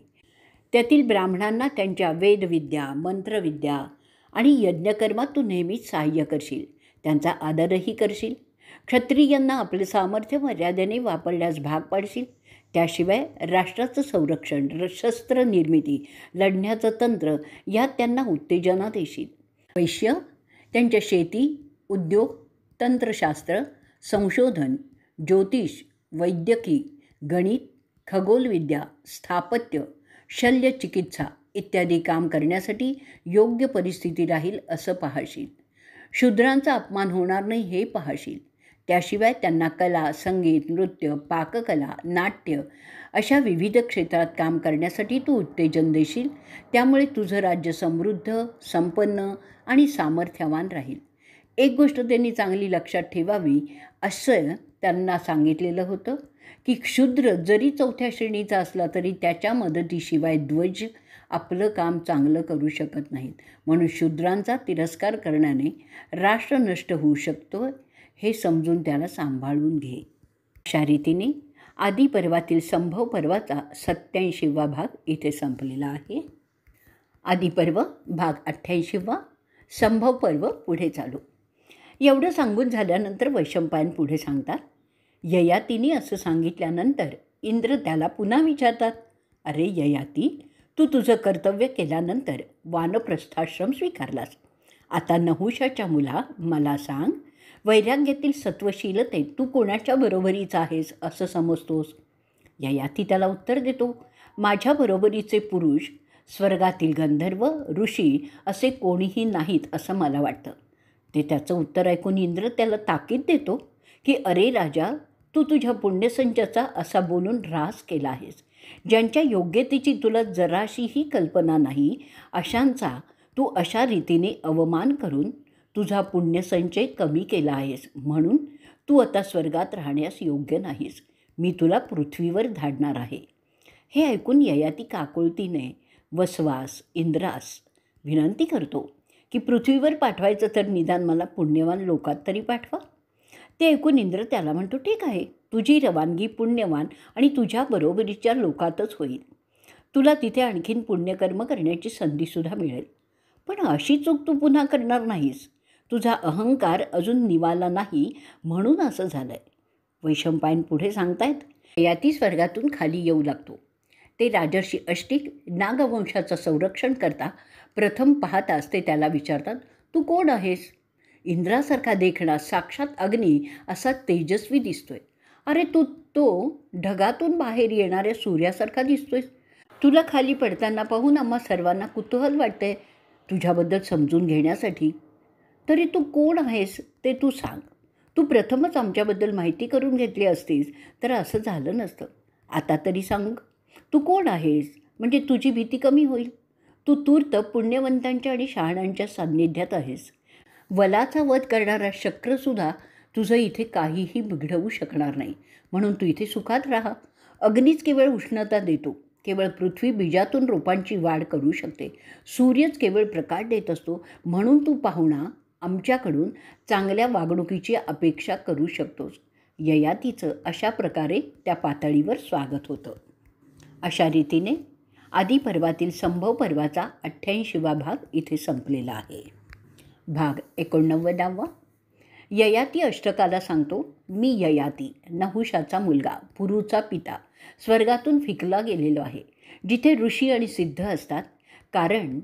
त्यातील ब्राह्मणांना त्यांच्या वेदविद्या, मंत्रविद्या आणि यज्ञकर्मात तू नेहमीच सहाय्य करशील. त्यांचा आदरही करशील. क्षत्रियांना आपले सामर्थ्य मर्यादेने वापरण्यास भाग पाडशील. त्याशिवाय राष्ट्राचं संरक्षण, शस्त्र निर्मिती, लढण्याचं तंत्र यात त्यांना उत्तेजना देशील. वैश्य त्यांच्या शेती, उद्योग, तंत्रशास्त्र, संशोधन, ज्योतिष, वैद्यकी, गणित, खगोलविद्या, स्थापत्य, शल्यचिकित्सा इत्यादी काम करण्यासाठी योग्य परिस्थिती राहील असं पाहशील. शूद्रांचा अपमान होणार नाही हे पाहशील. त्याशिवाय त्यांना कला, संगीत, नृत्य, पाककला, नाट्य अशा विविध क्षेत्रात काम करण्यासाठी तू उत्तेजन देशील. त्यामुळे तुझं राज्य समृद्ध, संपन्न आणि सामर्थ्यवान राहील. एक गोष्ट त्यांनी चांगली लक्षात ठेवावी असं त्यांना सांगितलेलं होतं की क्षुद्र जरी 4थ्या श्रेणीचा असला तरी त्याच्या मदतीशिवाय ध्वज आपलं काम चांगलं करू शकत नाहीत. म्हणून शूद्रांचा तिरस्कार करण्याने राष्ट्र नष्ट होऊ शकतो हे समजून त्याला सांभाळून घे. अशा रीतीने आदी पर्वातील संभव पर्वाचा 87वा भाग इथे संपलेला आहे. आदी पर्व भाग 88वा, संभव पर्व पुढे चालू. एवढं सांगून झाल्यानंतर वैशंपायन पुढे सांगतात. ययातीने असं सांगितल्यानंतर इंद्र त्याला पुन्हा विचारतात, अरे ययाती, तू तुझं कर्तव्य केल्यानंतर वानप्रस्थाश्रम स्वीकारलास. आता नहुषाच्या मुला मला सांग, वैराग्यातील सत्वशीलतेत तू कोणाच्या बरोबरीचा आहेस असं समजतोस? ययाती त्याला उत्तर देतो, माझ्या बरोबरीचे पुरुष स्वर्गातील गंधर्व, ऋषी असे कोणीही नाहीत असं मला वाटतं. ते त्याचं उत्तर ऐकून इंद्र त्याला ताकीद देतो की अरे राजा, तू तुझ्या पुण्यसंचाचा असा बोलून ऱ्हास केला आहेस. ज्यांच्या योग्यतेची तुला जराशीही कल्पना नाही अशांचा तू अशा रीतीने अवमान करून तुझा पुण्यसंचय कमी केला आहेस. म्हणून तू आता स्वर्गात राहण्यास योग्य नाहीस. मी तुला पृथ्वीवर धाडणार आहे. हे ऐकून ययाती काकुळतीने वसवास, इंद्रास विनंती करतो की पृथ्वीवर पाठवायचं तर निदान मला पुण्यवान लोकात तरी पाठवा. ते ऐकून इंद्र त्याला म्हणतो, ठीक आहे, तुझी रवानगी पुण्यवान आणि तुझ्या बरोबरीच्या लोकातच होईल. तुला तिथे आणखीन पुण्यकर्म करण्याची संधीसुद्धा मिळेल. पण अशी चूक तू पुन्हा करणार नाहीस. तुझा अहंकार अजून निवाला नाही म्हणून असं झालं आहे. वैशंपायन पुढे सांगतायत, ययाती स्वर्गातून खाली येऊ लागतो. ते राजर्षी अष्टिक नागवंशाचं संरक्षण करता प्रथम पाहताच ते त्याला विचारतात, तू कोण आहेस? इंद्रासारखा देखणा साक्षात अग्नी असा तेजस्वी दिसतोय. अरे तू तो ढगातून बाहेर येणाऱ्या सूर्यासारखा दिसतोय. तुला खाली पडताना पाहून आम्हा सर्वांना कुतूहल वाटतंय तुझ्याबद्दल समजून घेण्यासाठी. तरी तू कोण आहेस ते तू सांग. तू प्रथमच आमच्याबद्दल माहिती करून घेतली असतीस तर असं झालं नसतं. आता तरी सांग, तू कोण आहेस, म्हणजे तुझी भीती कमी होईल. तू तूर्त पुण्यवंतांच्या आणि शहाण्यांच्या सान्निध्यात आहेस. वलाचा वध करणारा शक्रसुद्धा तुझं इथे काहीही बिघडवू शकणार नाही. म्हणून तू इथे सुखात राहा. अग्नीच केवळ उष्णता देतो. केवळ पृथ्वी बीजातून रोपांची वाढ करू शकते. सूर्यच केवळ प्रकाश देत असतो. म्हणून तू पाहुणा आमच्याकडून चांगल्या वागणुकीची अपेक्षा करू शकतोस. ययातीचं अशा प्रकारे त्या पातळीवर स्वागत होतं. अशा रीतीने आदी पर्वातील संभव पर्वाचा 88वा भाग इथे संपलेला आहे. भाग 89वा. ययाती अष्टकाला सांगतो, मी ययाती, नहुषाचा मुलगा, पुरूचा पिता, स्वर्गातून फिकला गेलेलो आहे, जिथे ऋषी आणि सिद्ध असतात. कारण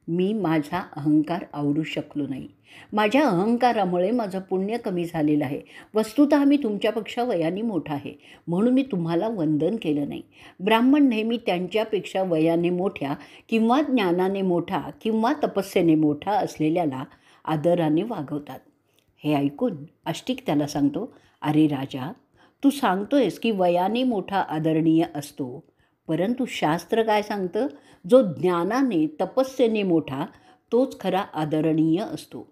मी माझा अहंकार आवरू शकलो नाही. माझ्या अहंकारामुळे माझं पुण्य कमी झालेलं आहे. वस्तुतः मी तुमच्यापेक्षा वयाने मोठा आहे, म्हणून मी तुम्हाला वंदन केलं नाही. ब्राह्मण नेहमी त्यांच्यापेक्षा वयाने मोठ्या किंवा ज्ञानाने मोठा किंवा तपस्येने मोठा असलेल्याला आदराने वागवतात. हे ऐकून आस्तिक त्याला सांगतो, अरे राजा, तू सांगतोयस की वयाने मोठा आदरणीय असतो, परंतु शास्त्र काय सांगतं? जो ज्ञानाने तपस्येने मोठा तोच खरा आदरणीय असतो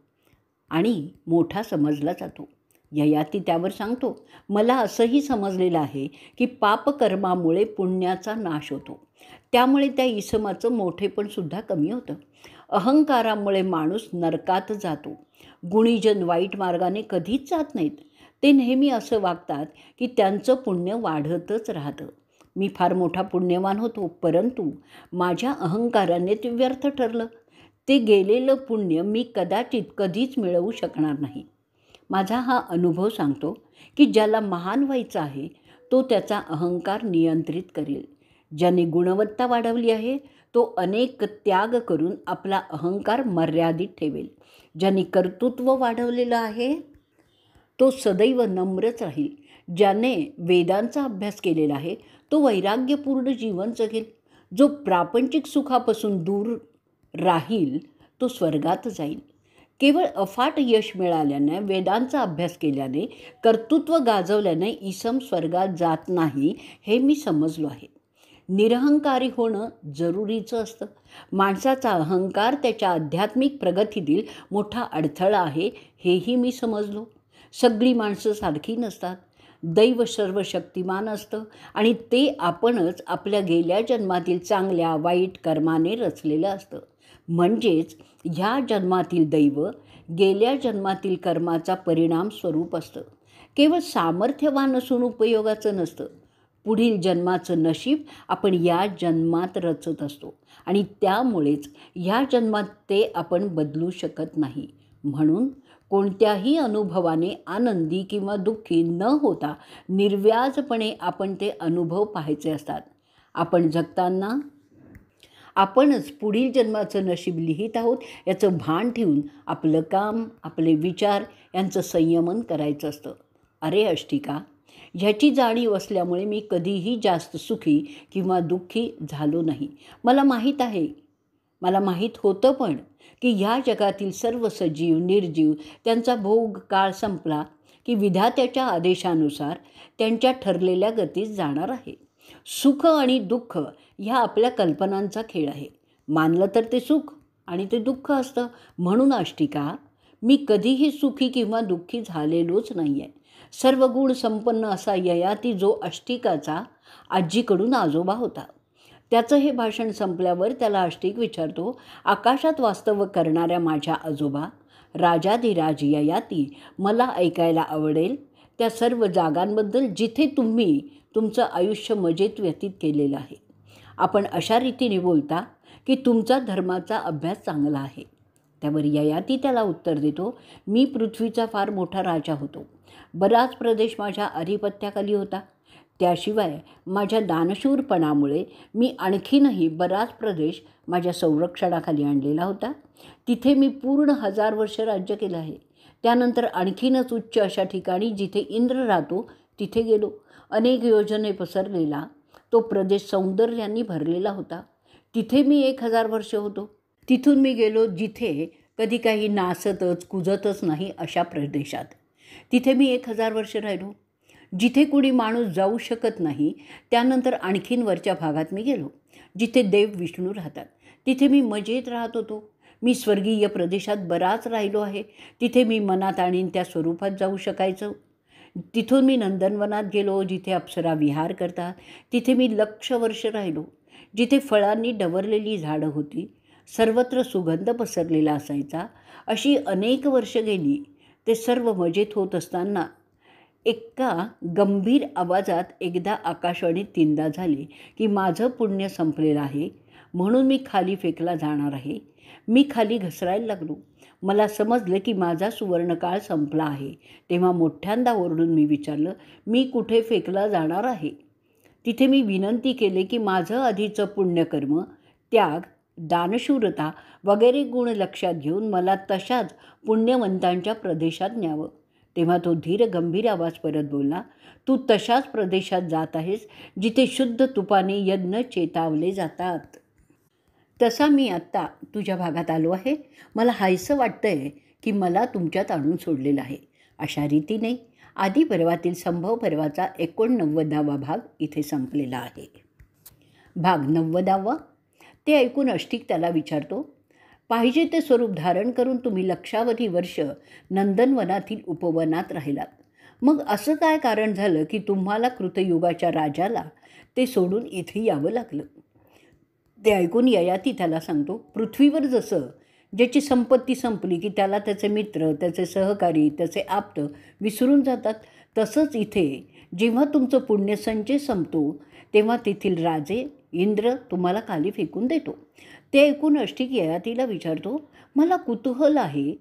आणि मोठा समजला जातो. ययाती त्यावर सांगतो, मला असंही समजलेलं आहे की पापकर्मामुळे पुण्याचा नाश होतो, त्यामुळे त्या इसमाचं मोठेपणसुद्धा कमी होतं. अहंकारामुळे माणूस नरकात जातो. गुणीजन वाईट मार्गाने कधीच जात नाहीत. ते नेहमी असं वागतात की त्यांचं पुण्य वाढतच राहतं. मी फार मोठा पुण्यवान होतो, परंतु माझ्या अहंकाराने ते व्यर्थ ठरलं. ते गेलेलं पुण्य मी कदाचित कधीच मिळवू शकणार नाही. माझा हा अनुभव सांगतो की ज्याला महान व्हायचं आहे तो त्याचा अहंकार नियंत्रित करेल. ज्याने गुणवत्ता वाढवली आहे तो अनेक त्याग करून आपला अहंकार मर्यादित ठेवेल. ज्याने कर्तृत्व वाढवलेलं आहे तो सदैव नम्रच राहील. ज्याने वेदांचा अभ्यास केलेला आहे तो वैराग्यपूर्ण जीवन जगेल. जो प्रापंचिक सुखापासून दूर राहील तो स्वर्गात जाईल. केवळ अफाट यश मिळाल्याने, वेदांचा अभ्यास केल्याने, कर्तृत्व गाजवल्याने इसम स्वर्गात जात नाही हे मी समजलो आहे. निरहंकारी होणं जरुरीचं असतं. माणसाचा अहंकार त्याच्या आध्यात्मिक प्रगतीतील मोठा अडथळा आहे हेही मी समजलो. सगळी माणसं सारखी नसतात. दैव सर्वशक्तिमान असतं आणि ते आपणच आपल्या गेल्या जन्मातील चांगल्या वाईट कर्माने रचलेलं असतं. म्हणजेच ह्या जन्मातील दैव गेल्या जन्मातील कर्माचा परिणाम स्वरूप असतं. केवळ सामर्थ्यवान असून उपयोगाचं नसतं. पुढील जन्माचं नशीब आपण या जन्मात रचत असतो आणि त्यामुळेच ह्या जन्मात ते आपण बदलू शकत नाही. म्हणून कोणत्याही अनुभवाने आनंदी किंवा दुःखी न होता निर्व्याजपणे आपण ते अनुभव पाहायचे असतात. आपण जगताना आपणच पुढील जन्माचं नशीब लिहित आहोत याचं भान ठेवून आपलं काम, आपले विचार यांचं संयमन करायचं असतं. अरे अष्टिका, ह्याची जाणीव असल्यामुळे मी कधीही जास्त सुखी किंवा दुःखी झालो नाही. मला माहीत होतं पण की ह्या जगातील सर्व सजीव निर्जीव त्यांचा भोग काळ संपला की विधात्याच्या आदेशानुसार त्यांच्या ठरलेल्या गतीस जाणार आहे. सुख आणि दुःख ह्या आपल्या कल्पनांचा खेळ आहे. मानलं तर ते सुख आणि ते दुःख असतं. म्हणून अष्टिका, मी कधीही सुखी किंवा दुःखी झालेलोच नाही आहे. सर्व गुण संपन्न असा ययाती जो अष्टिकाचा आजीकडून आजोबा होता. त्याचं हे भाषण संपल्यावर त्याला अष्टिक विचारतो, आकाशात वास्तव्य करणाऱ्या माझ्या आजोबा राजाधिराज ययाती, मला ऐकायला आवडेल त्या सर्व जागांबद्दल जिथे तुम्ही तुमचं आयुष्य मजेत व्यतीत केलेलं आहे. आपण अशा रीतीने बोलता की तुमचा धर्माचा अभ्यास चांगला आहे. त्यावर ययाती त्याला उत्तर देतो, मी पृथ्वीचा फार मोठा राजा होतो. बराच प्रदेश माझ्या अधिपत्याखाली होता. त्याशिवाय माझ्या दानशूरपणामुळे मी आणखीनही बराच प्रदेश माझ्या संरक्षणाखाली आणलेला होता. तिथे मी पूर्ण 1000 वर्ष राज्य केलं आहे. त्यानंतर आणखीनच उच्च अशा ठिकाणी जिथे इंद्र राहतो तिथे गेलो. अनेक योजने पसरलेला तो प्रदेश सौंदर्याने भरलेला होता. तिथे मी 1000 वर्ष होतो. तिथून मी गेलो जिथे कधी काही नासतच कुजतच नाही अशा प्रदेशात. तिथे मी 1000 वर्ष राहिलो. जिथे कुणी माणूस जाऊ शकत नाही त्यानंतर आणखीन वरच्या भागात मी गेलो जिथे देव विष्णू राहतात. तिथे मी मजेत राहत होतो. मी स्वर्गीय प्रदेशात बराच राहिलो आहे. तिथे मी मनात आणीन त्या स्वरूपात जाऊ शकायचं. तिथून मी नंदनवनात गेलो जिथे अप्सरा विहार करतात. तिथे मी 1,00,000 वर्ष राहिलो. जिथे फळांनी डवरलेली झाडं होती, सर्वत्र सुगंध पसरलेला असायचा. अशी अनेक वर्ष गेली. ते सर्व मजेत होत असताना एका गंभीर आवाजात एकदा आकाशवाणीत 3दा झाली की माझं पुण्य संपलेलं आहे, म्हणून मी खाली फेकला जाणार आहे. मी खाली घसरायला लागलो. मला समजलं की माझा सुवर्णकाळ संपला आहे. तेव्हा मोठ्यांदा ओरडून मी विचारलं, मी कुठे फेकला जाणार आहे? तिथे मी विनंती केली की माझं आधीचं पुण्यकर्म, त्याग दानशूरता वगैरे गुण लक्षात घेऊन मला तशाच पुण्यवंतांच्या प्रदेशात न्यावं. तेव्हा तो धीर गंभीर आवाज परत बोलला, तू तशाच प्रदेशात जात आहेस जिथे शुद्ध तुपाने यज्ञ चेतावले जातात. तसा मी आत्ता तुझ्या भागात आलो आहे. मला हायसं वाटतंय की मला तुमच्यात आणून सोडलेलं आहे. अशा रीतीने आदी पर्वातील संभव पर्वाचा 89वा भाग इथे संपलेला आहे. भाग 90वा. ते ऐकून अष्टिक त्याला विचारतो, पाहिजे ते स्वरूप धारण करून तुम्ही लक्षावधी वर्ष नंदनवनातील उपवनात राहिलात. मग असं काय कारण झालं की तुम्हाला कृतयुगाच्या राजाला ते सोडून इथे यावं लागलं? ते ऐकून ययाती त्याला सांगतो, पृथ्वीवर जसं ज्याची संपत्ती संपली की त्याला त्याचे मित्र, त्याचे सहकारी, त्याचे आप्त विसरून जातात, तसंच इथे जेव्हा तुमचं पुण्यसंचय संपतो तेव्हा तेथील राजे इंद्र तुम्हाला खाली फेकून देतो. ते ऐकून अष्टिक ययातीला विचारतो, मला कुतूहल आहे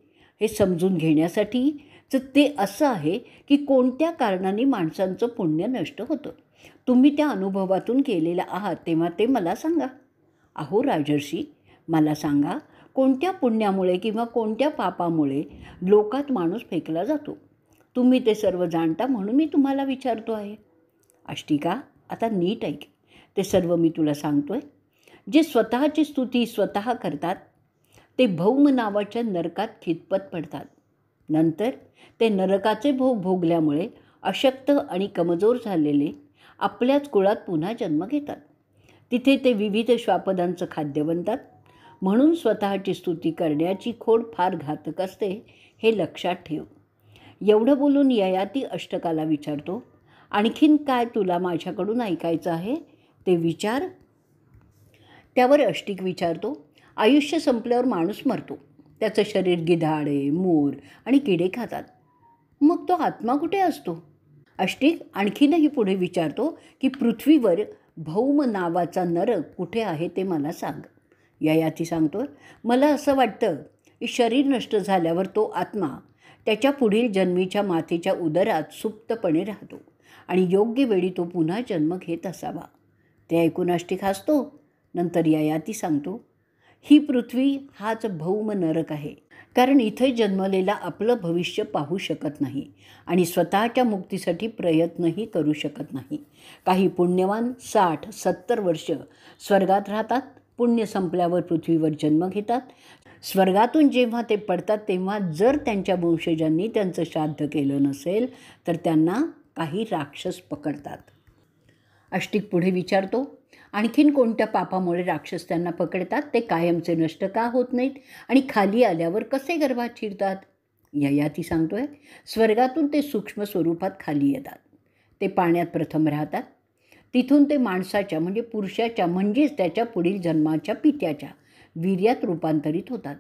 हे समजून घेण्यासाठी. तर ते असं आहे की कोणत्या कारणाने माणसांचं पुण्य नष्ट होतं. तुम्ही त्या अनुभवातून गेलेला आहात तेव्हा ते मला सांगा. अहो राजर्षी, मला सांगा, कोणत्या पुण्यामुळे किंवा कोणत्या पापामुळे लोकात माणूस फेकला जातो? तुम्ही ते सर्व जाणता म्हणून मी तुम्हाला विचारतो आहे. अष्टिका, आता नीट ऐक. ते सर्व मी तुला सांगतोय. जे स्वतःची स्तुती स्वतः करतात ते भौम नावाच्या नरकात खितपत पडतात. नंतर ते नरकाचे भोग भोगल्यामुळे अशक्त आणि कमजोर झालेले आपल्याच कुळात पुन्हा जन्म घेतात. तिथे ते विविध श्वापदांचं खाद्य बनतात. म्हणून स्वतःची स्तुती करण्याची खोड फार घातक असते, हे लक्षात ठेव. एवढं बोलून ययाती अष्टकाला विचारतो, आणखीन काय तुला माझ्याकडून ऐकायचं आहे ते विचार. त्यावर अष्टिक विचारतो, आयुष्य संपल्यावर माणूस मरतो. त्याचं शरीर गिधाडे, मोर आणि किडे खातात. मग तो आत्मा कुठे असतो? अष्टिक आणखीनही पुढे विचारतो की पृथ्वीवर भौम नावाचा नरक कुठे आहे ते मला सांग. ययाती सांगतो, मला असं वाटतं की शरीर नष्ट झाल्यावर तो आत्मा त्याच्या पुढील जन्मीच्या मातेच्या उदरात सुप्तपणे राहतो आणि योग्य वेळी तो पुन्हा जन्म घेत असावा. ते ऐकून अष्टिक हसतो. नंतर ययाती सांगतो, ही पृथ्वी हाच भौम नरक आहे. कारण इथे जन्मलेला आपलं भविष्य पाहू शकत नाही आणि स्वतःच्या मुक्तीसाठी प्रयत्नही करू शकत नाही. काही पुण्यवान 60-70 वर्ष स्वर्गात राहतात. पुण्य संपल्यावर पृथ्वीवर जन्म घेतात. स्वर्गातून जेव्हा ते पडतात तेव्हा जर त्यांच्या वंशजांनी त्यांचं श्राद्ध केलं नसेल तर त्यांना काही राक्षस पकडतात. अष्टिक पुढे विचारतो, आणखीन कोणत्या पापामुळे राक्षस त्यांना पकडतात? ते कायमचे नष्ट का होत नाहीत आणि खाली आल्यावर कसे गर्भात शिरतात? ययाती सांगतोय, स्वर्गातून ते सूक्ष्म स्वरूपात खाली येतात. ते पाण्यात प्रथम राहतात. तिथून ते माणसाच्या म्हणजे पुरुषाच्या म्हणजेच त्याच्या पुढील जन्माच्या पित्याच्या वीर्यात रूपांतरित होतात.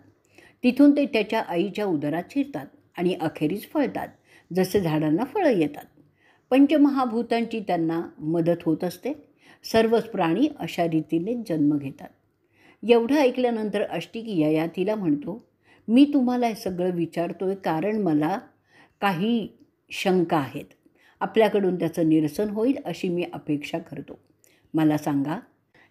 तिथून ते त्याच्या आईच्या उदरात शिरतात आणि अखेरीस फळतात, जसे झाडांना फळं येतात. पंचमहाभूतांची त्यांना मदत होत असते. सर्वच प्राणी अशा रीतीने जन्म घेतात. एवढं ऐकल्यानंतर अष्टिक ययातीला म्हणतो, मी तुम्हाला हे सगळं विचारतोय कारण मला काही शंका आहेत. आपल्याकडून त्याचं निरसन होईल अशी मी अपेक्षा करतो. मला सांगा,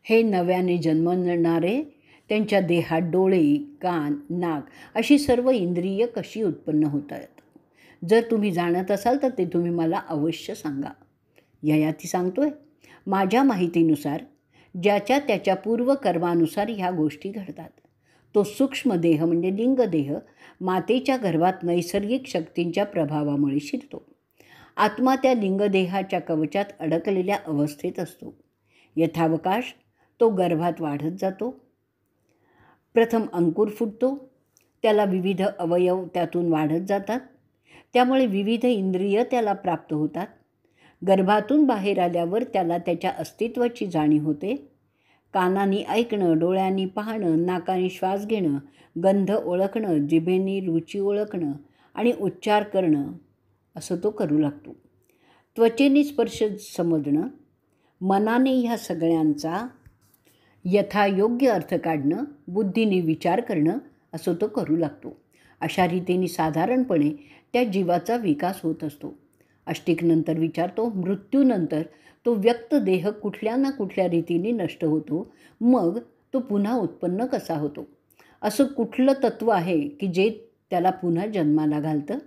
हे नव्याने जन्मणारे त्यांच्या देहात डोळे, कान, नाक अशी सर्व इंद्रिय कशी उत्पन्न होतात? जर तुम्ही जाणत असाल तर ते तुम्ही मला अवश्य सांगा. ययाती सांगतोय, माझ्या माहितीनुसार ज्याच्या त्याच्या पूर्वकर्मानुसार ह्या गोष्टी घडतात. तो सूक्ष्मदेह म्हणजे लिंगदेह मातेच्या गर्भात नैसर्गिक शक्तींच्या प्रभावामुळे शिरतो. आत्मा त्या लिंगदेहाच्या कवचात अडकलेल्या अवस्थेत असतो. यथावकाश तो गर्भात वाढत जातो. प्रथम अंकुर फुटतो. त्याला विविध अवयव त्यातून वाढत जातात. त्यामुळे विविध इंद्रिय त्याला प्राप्त होतात. गर्भातून बाहेर आल्यावर त्याला त्याच्या अस्तित्वाची जाणीव होते. कानांनी ऐकणं, डोळ्यांनी पाहणं, नाकाने श्वास घेणं, गंध ओळखणं, जिभेने रुची ओळखणं आणि उच्चार करणं असं तो करू लागतो. त्वचेने स्पर्श समजणं, मनाने ह्या सगळ्यांचा यथायोग्य अर्थ काढणं, बुद्धीने विचार करणं असं तो करू लागतो. अशा रीतीने साधारणपणे त्या जीवाचा विकास होत असतो. अष्टिक नंतर विचारतो, मृत्यूनंतर तो व्यक्त देह कुठल्या ना कुठल्या रीतीने नष्ट होतो. मग तो पुन्हा उत्पन्न कसा होतो? असं कुठलं तत्त्व आहे की जे त्याला पुन्हा जन्माला घालतं?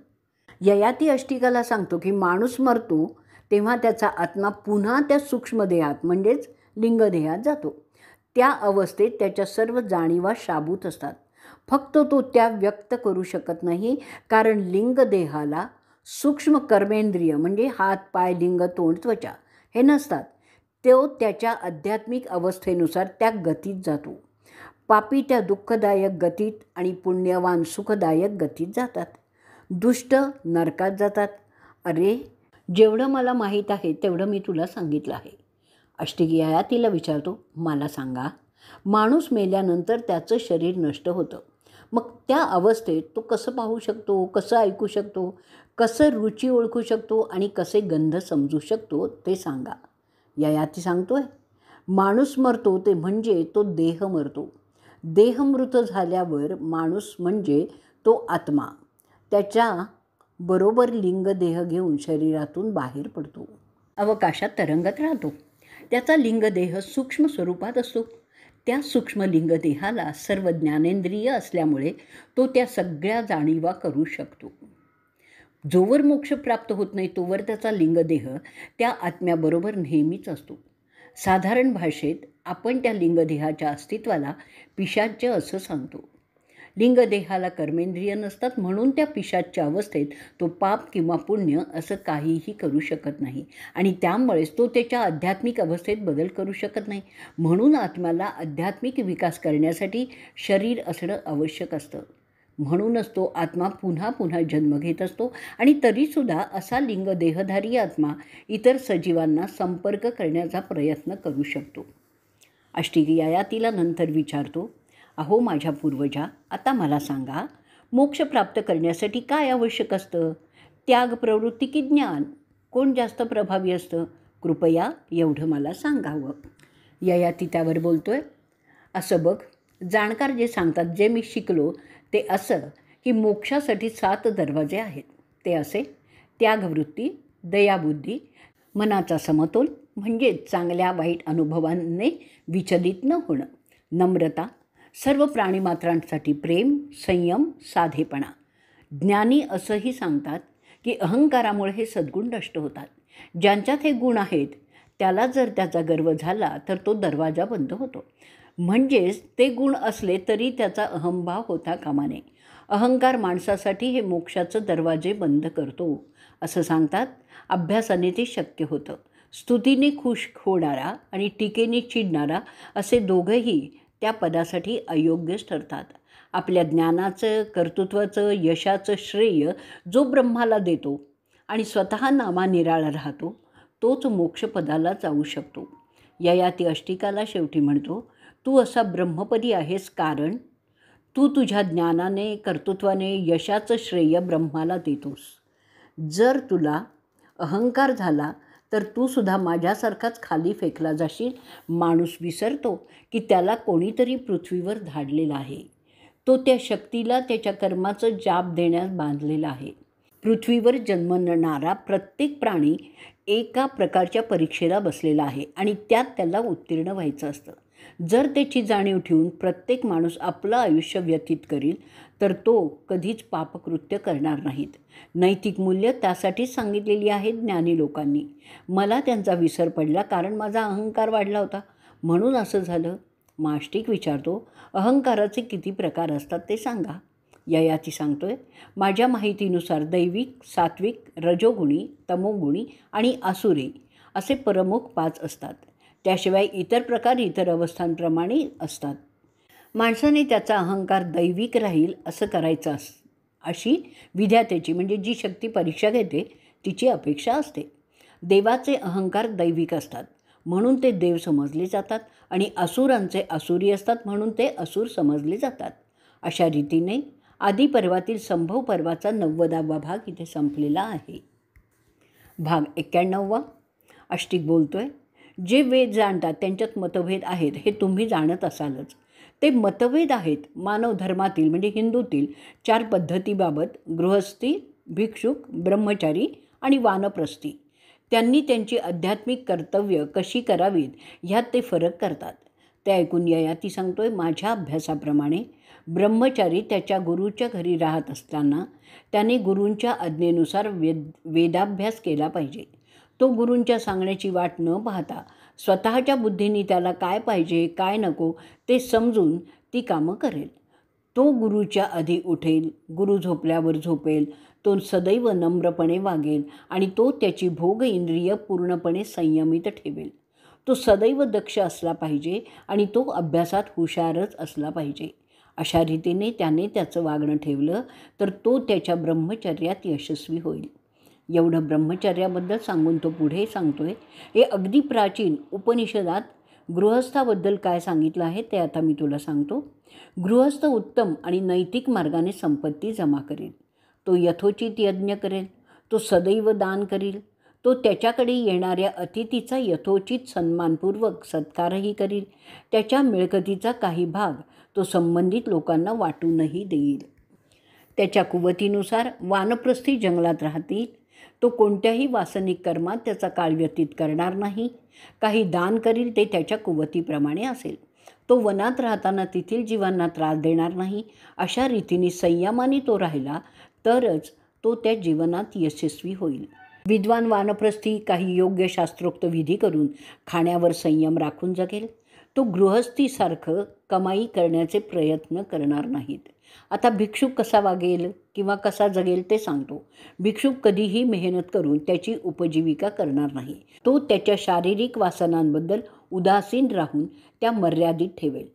ययाती अष्टिकाला सांगतो की माणूस मरतो तेव्हा त्याचा आत्मा पुन्हा त्या सूक्ष्मदेहात म्हणजेच लिंगदेहात जातो. त्या अवस्थेत त्याच्या सर्व जाणीवा शाबूत असतात. फक्त तो त्या व्यक्त करू शकत नाही, कारण लिंगदेहाला सूक्ष्म कर्मेंद्रिय म्हणजे हात, पाय, लिंग, तोंड, त्वचा हे नसतात. तो त्याच्या आध्यात्मिक अवस्थेनुसार त्या गतीत जातो. पापी त्या दुःखदायक गतीत आणि पुण्यवान सुखदायक गतीत जातात. दुष्ट नरकात जातात. अरे, जेवढं मला माहीत आहे तेवढं मी तुला सांगितलं आहे. अष्टिक ययातीला विचारतो, मला सांगा, माणूस मेल्यानंतर त्याचं शरीर नष्ट होतं. मग त्या अवस्थेत तो कसं पाहू शकतो, कसं ऐकू शकतो, कसं रुची ओळखू शकतो आणि कसे गंध समजू शकतो ते सांगा. ययाती सांगतोय, माणूस मरतो ते म्हणजे तो देह मरतो. देह मृत झाल्यावर माणूस म्हणजे तो आत्मा त्याच्या बरोबर लिंगदेह घेऊन शरीरातून बाहेर पडतो. अवकाशात तरंगत राहतो. त्याचा लिंगदेह सूक्ष्म स्वरूपात असतो. त्या सूक्ष्म लिंगदेहाला सर्व ज्ञानेंद्रिय असल्यामुळे तो त्या सगळ्या जाणीवा करू शकतो. जोवर मोक्ष प्राप्त होत नाही तोवर त्याचा लिंगदेह त्या आत्म्याबरोबर नेहमीच असतो. साधारण भाषेत आपण त्या लिंगदेहाच्या अस्तित्वाला पिशाच्य असं सांगतो. लिंगदेहाला कर्मेंद्रिय नसतात म्हणून त्या पिशाच्य अवस्थेत तो पाप किंवा पुण्य असं काहीही करू शकत नाही आणि त्यामुळेच तो त्याच्या आध्यात्मिक अवस्थेत बदल करू शकत नाही. म्हणून आत्म्याला आध्यात्मिक विकास करण्यासाठी शरीर असणं आवश्यक असतं. म्हणूनच तो आत्मा पुन्हा पुन्हा जन्म घेत असतो आणि तरीसुद्धा असा लिंगदेहधारी आत्मा इतर सजीवांना संपर्क करण्याचा प्रयत्न करू शकतो. अष्टिक ययातीला नंतर विचारतो, अहो माझ्या पूर्वजा, आता मला सांगा, मोक्ष प्राप्त करण्यासाठी काय आवश्यक असतं? त्याग, प्रवृत्ती की ज्ञान? कोण जास्त प्रभावी असतं? कृपया एवढं मला सांगावं. ययाती त्यावर बोलतोय, असं बघ, जाणकार जे सांगतात, जे मी शिकलो ते असं की मोक्षासाठी 7 दरवाजे आहेत. ते असे: त्यागवृत्ती, दयाबुद्धी, मनाचा समतोल म्हणजे चांगल्या वाईट अनुभवांनी विचलित न होणं, नम्रता, सर्व प्राणीमात्रांसाठी प्रेम, संयम, साधेपणा. ज्ञानी असंही सांगतात की अहंकारामुळे हे सद्गुण नष्ट होतात. ज्यांच्यात हे गुण आहेत त्याला जर त्याचा गर्व झाला तर तो दरवाजा बंद होतो. म्हणजेच ते गुण असले तरी त्याचा अहंभाव होता कामा नये. अहंकार माणसासाठी हे मोक्षाचं दरवाजे बंद करतो असं सांगतात. अभ्यासाने ते शक्य होतं. स्तुतीने खुश होणारा आणि टीकेने चिडणारा असे दोघंही त्या पदासाठी अयोग्यच ठरतात. आपल्या ज्ञानाचं, कर्तृत्वाचं, यशाचं श्रेय जो ब्रह्माला देतो आणि स्वतः नामानिराळा राहतो तोच मोक्षपदाला जाऊ शकतो. ययाती अष्टिकाला शेवटी म्हणतो, तू असा ब्रह्मपदी आहेस कारण तू तुझ्या ज्ञानाने, कर्तृत्वाने यशाचं श्रेय ब्रह्माला देतोस. जर तुला अहंकार झाला तर तू सुद्धा माझ्यासारखाच खाली फेकला जाशील. माणूस विसरतो की त्याला कोणीतरी पृथ्वीवर धाडलेला आहे. तो त्या शक्तीला त्याच्या कर्माचं जाप देण्यास बांधलेला आहे. पृथ्वीवर जन्मणारा प्रत्येक प्राणी एका प्रकारच्या परीक्षेला बसलेला आहे आणि त्यात त्याला उत्तीर्ण व्हायचं असतं. जर त्याची जाणीव ठेवून प्रत्येक माणूस आपलं आयुष्य व्यतीत करील तर तो कधीच पापकृत्य करणार नाहीत. नैतिक मूल्य त्यासाठीच सांगितलेली आहेत ज्ञानी लोकांनी. मला त्यांचा विसर पडला कारण माझा अहंकार वाढला होता म्हणून असं झालं. माष्टिक विचारतो, अहंकाराचे किती प्रकार असतात ते सांगा. ययाती सांगतोय, माझ्या माहितीनुसार दैविक, सात्विक, रजोगुणी, तमोगुणी आणि आसुरी असे प्रमुख 5 असतात. त्याशिवाय इतर प्रकार इतर अवस्थांप्रमाणे असतात. माणसाने त्याचा अहंकार दैविक राहील असं करायचं अशी विधात्याची म्हणजे जी शक्ती परीक्षा घेते तिची अपेक्षा असते. देवाचे अहंकार दैविक असतात म्हणून ते देव समजले जातात आणि असुरांचे आसुरी असतात म्हणून ते असुर समजले जातात. अशा रीतीने आदिपर्वातील संभव पर्वाचा 90वा भाग इथे संपलेला आहे. भाग 91. अष्टिक बोलतोय, जे वेद जाणतात त्यांच्यात मतभेद आहेत हे तुम्ही जाणत असालच. ते मतभेद आहेत मानव धर्मातील म्हणजे हिंदूतील 4 पद्धतीबाबत: गृहस्थी, भिक्षुक, ब्रह्मचारी आणि वानप्रस्थी. त्यांनी त्यांची आध्यात्मिक कर्तव्य कशी करावीत ह्यात ते फरक करतात. ते ऐकून ययाती सांगतोय, माझ्या अभ्यासाप्रमाणे ब्रह्मचारी त्याच्या गुरूच्या घरी राहत असताना त्याने गुरूंच्या आज्ञेनुसार वेदाभ्यास केला पाहिजे. तो गुरूंच्या सांगण्याची वाट न पाहता स्वतःच्या बुद्धीने त्याला काय पाहिजे काय नको ते समजून ती कामं करेल. तो गुरूच्या आधी उठेल, गुरु झोपल्यावर झोपेल, तो सदैव नम्रपणे वागेल आणि तो त्याची भोग इंद्रिय पूर्णपणे संयमित ठेवेल. तो सदैव दक्ष असला पाहिजे आणि तो अभ्यासात हुशारच असला पाहिजे. अशा रीतीने त्याने त्याचं वागणं ठेवलं तर तो त्याच्या ब्रह्मचर्यात यशस्वी होईल. एवढं ब्रह्मचर्याबद्दल सांगून तो पुढे सांगतोय, हे अगदी प्राचीन उपनिषदात गृहस्थाबद्दल काय सांगितलं आहे ते आता मी तुला सांगतो. गृहस्थ उत्तम आणि नैतिक मार्गाने संपत्ती जमा करेल. तो यथोचित यज्ञ करेल, तो सदैव दान करील, तो त्याच्याकडे येणाऱ्या अतिथीचा यथोचित सन्मानपूर्वक सत्कारही करील. त्याच्या मिळकतीचा काही भाग तो संबंधित लोकांना वाटूनही देईल. त्याच्या कुवतीनुसार वानप्रस्थी जंगलात राहतील. तो कोणत्याही वासनिक कर्मात त्याचा काळ व्यतीत करणार नाही. काही दान करील ते त्याच्या कुवतीप्रमाणे असेल. तो वनात राहताना तेथील जीवांना त्रास देणार नाही. अशा रीतीने संयमाने तो राहिला तरच तो त्या जीवनात यशस्वी होईल. विद्वान वानप्रस्थी काही योग्य शास्त्रोक्त विधी करून खाण्यावर संयम राखून जगेल. तो गृहस्थीसारखं कमाई करण्याचे प्रयत्न करणार नाहीत. आता भिक्षुक कसा वागेल किंवा कसा जगेल ते सांगतो. भिक्षुक कधीही मेहनत करून त्याची उपजीविका करणार नाही. तो त्याच्या शारीरिक वासनांबद्दल उदासीन राहून त्या मर्यादित ठेवेल.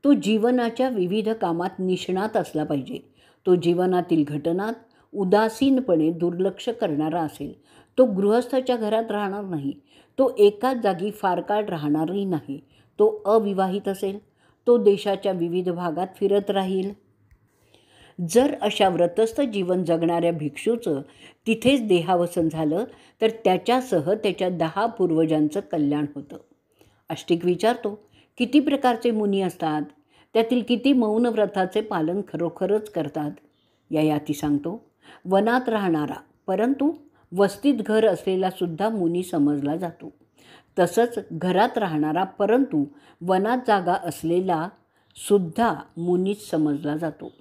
तो जीवनाच्या विविध कामात निष्णात असला पाहिजे. तो जीवनातील घटनात उदासीनपणे दुर्लक्ष करणारा असेल. तो गृहस्थाच्या घरात राहणार नाही. तो एकाच जागी फार काळ राहणारही नाही. तो अविवाहित असेल. तो देशाच्या विविध भागात फिरत राहील. जर अशा व्रतस्थ जीवन जगणाऱ्या भिक्षूचं तिथेच देहावसन झालं तर त्याच्यासह त्याच्या 10 पूर्वजांचं कल्याण होतं. अष्टिक विचारतो, किती प्रकारचे मुनी असतात? त्यातील किती मौन व्रताचे पालन खरोखरच करतात? ययाती सांगतो, वनात राहणारा परंतु वस्तीत घर असलेला सुद्धा मुनी समजला जातो. तसंच घरात राहणारा परंतु वनात जागा असलेला सुद्धा मुनीच समजला जातो.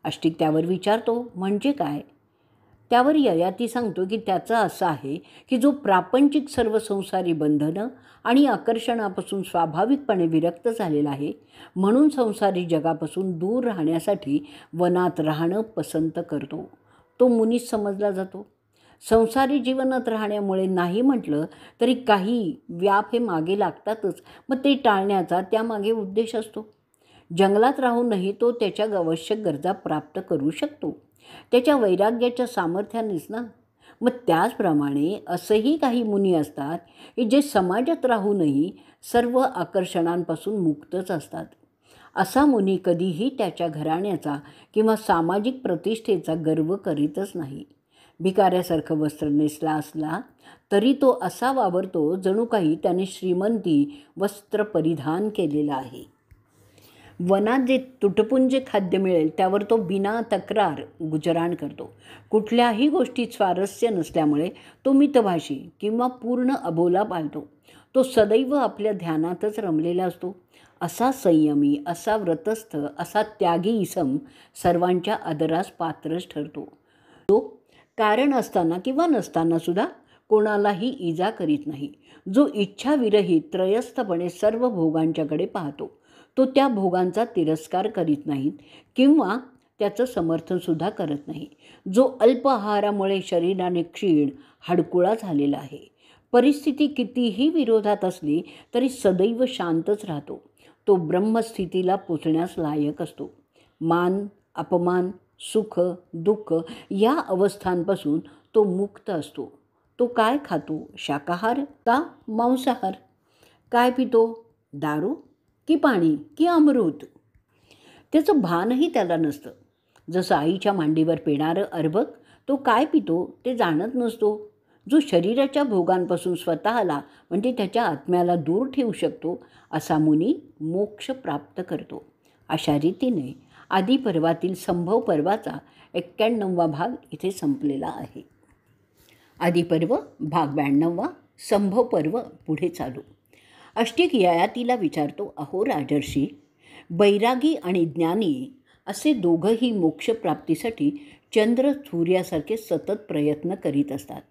अष्टिक त्यावर विचारतो, म्हणजे काय? त्यावर ययाती सांगतो की त्याचं असं आहे की जो प्रापंचिक सर्व संसारी बंधनं आणि आकर्षणापासून स्वाभाविकपणे विरक्त झालेला आहे, म्हणून संसारी जगापासून दूर राहण्यासाठी वनात राहणं पसंत करतो, तो मुनीच समजला जातो. संसारी जीवनात राहण्यामुळे नाही म्हटलं तरी काही व्याप हे मागे लागतातच. मग ते टाळण्याचा त्यामागे उद्देश असतो. जंगलात राहूनही तो त्याच्या आवश्यक गरजा प्राप्त करू शकतो, त्याच्या वैराग्याच्या सामर्थ्यानेच ना. मग त्याचप्रमाणे असंही काही मुनी असतात की जे समाजात राहूनही सर्व आकर्षणांपासून मुक्तच असतात. असा मुनी कधीही त्याच्या घराण्याचा किंवा सामाजिक प्रतिष्ठेचा गर्व करीतच नाही. भिकाऱ्यासारखं वस्त्र नेसला असला तरी तो असा वावरतो जणू काही त्याने श्रीमंती वस्त्र परिधान केलेलं आहे. वनात जे तुटपुंजे खाद्य मिळेल त्यावर तो बिना तक्रार गुजराण करतो. कुठल्याही गोष्टीत स्वारस्य नसल्यामुळे तो मितभाषी किंवा पूर्ण अबोला पाळतो. तो सदैव आपल्या ध्यानातच रमलेला असतो. असा संयमी, असा व्रतस्थ, असा त्यागी इसम सर्वांच्या आदरास पात्रच ठरतो. तो कारण असताना किंवा नसताना सुद्धा कोणालाही इजा करीत नाही. जो इच्छाविरहित त्रयस्थपणे सर्व भोगांच्याकडे पाहतो, तो त्या भोगांचा तिरस्कार करीत नाहीत किंवा त्याचं समर्थनसुद्धा करत नाही. जो अल्प आहारामुळे शरीराने क्षीण हडकुळा झालेला आहे, परिस्थिती कितीही विरोधात असली तरी सदैव शांतच राहतो, तो ब्रह्मस्थितीला पोचण्यास लायक असतो. मान अपमान सुख दुःख या अवस्थांपासून तो मुक्त असतो. तो काय खातो? शाकाहार का मांसाहार? काय पितो? दारू की पाणी की अमृत? त्याचं भानही त्याला नसतं. जसं आईच्या मांडीवर पेणारं अर्भक तो काय पितो ते जाणत नसतो. जो शरीराच्या भोगांपासून स्वतःला म्हणजे त्याच्या आत्म्याला दूर ठेवू शकतो असा मुनी मोक्ष प्राप्त करतो. अशा रीतीने आदिपर्वातील संभव पर्वाचा 91वा भाग इथे संपलेला आहे. आदिपर्व भाग 92, संभव पर्व पुढे चालू. अष्टिक ययातीला विचारतो, अहो राजर्षी, बैरागी आणि ज्ञानी असे दोघंही मोक्षप्राप्तीसाठी चंद्र सूर्यासारखे सतत प्रयत्न करीत असतात.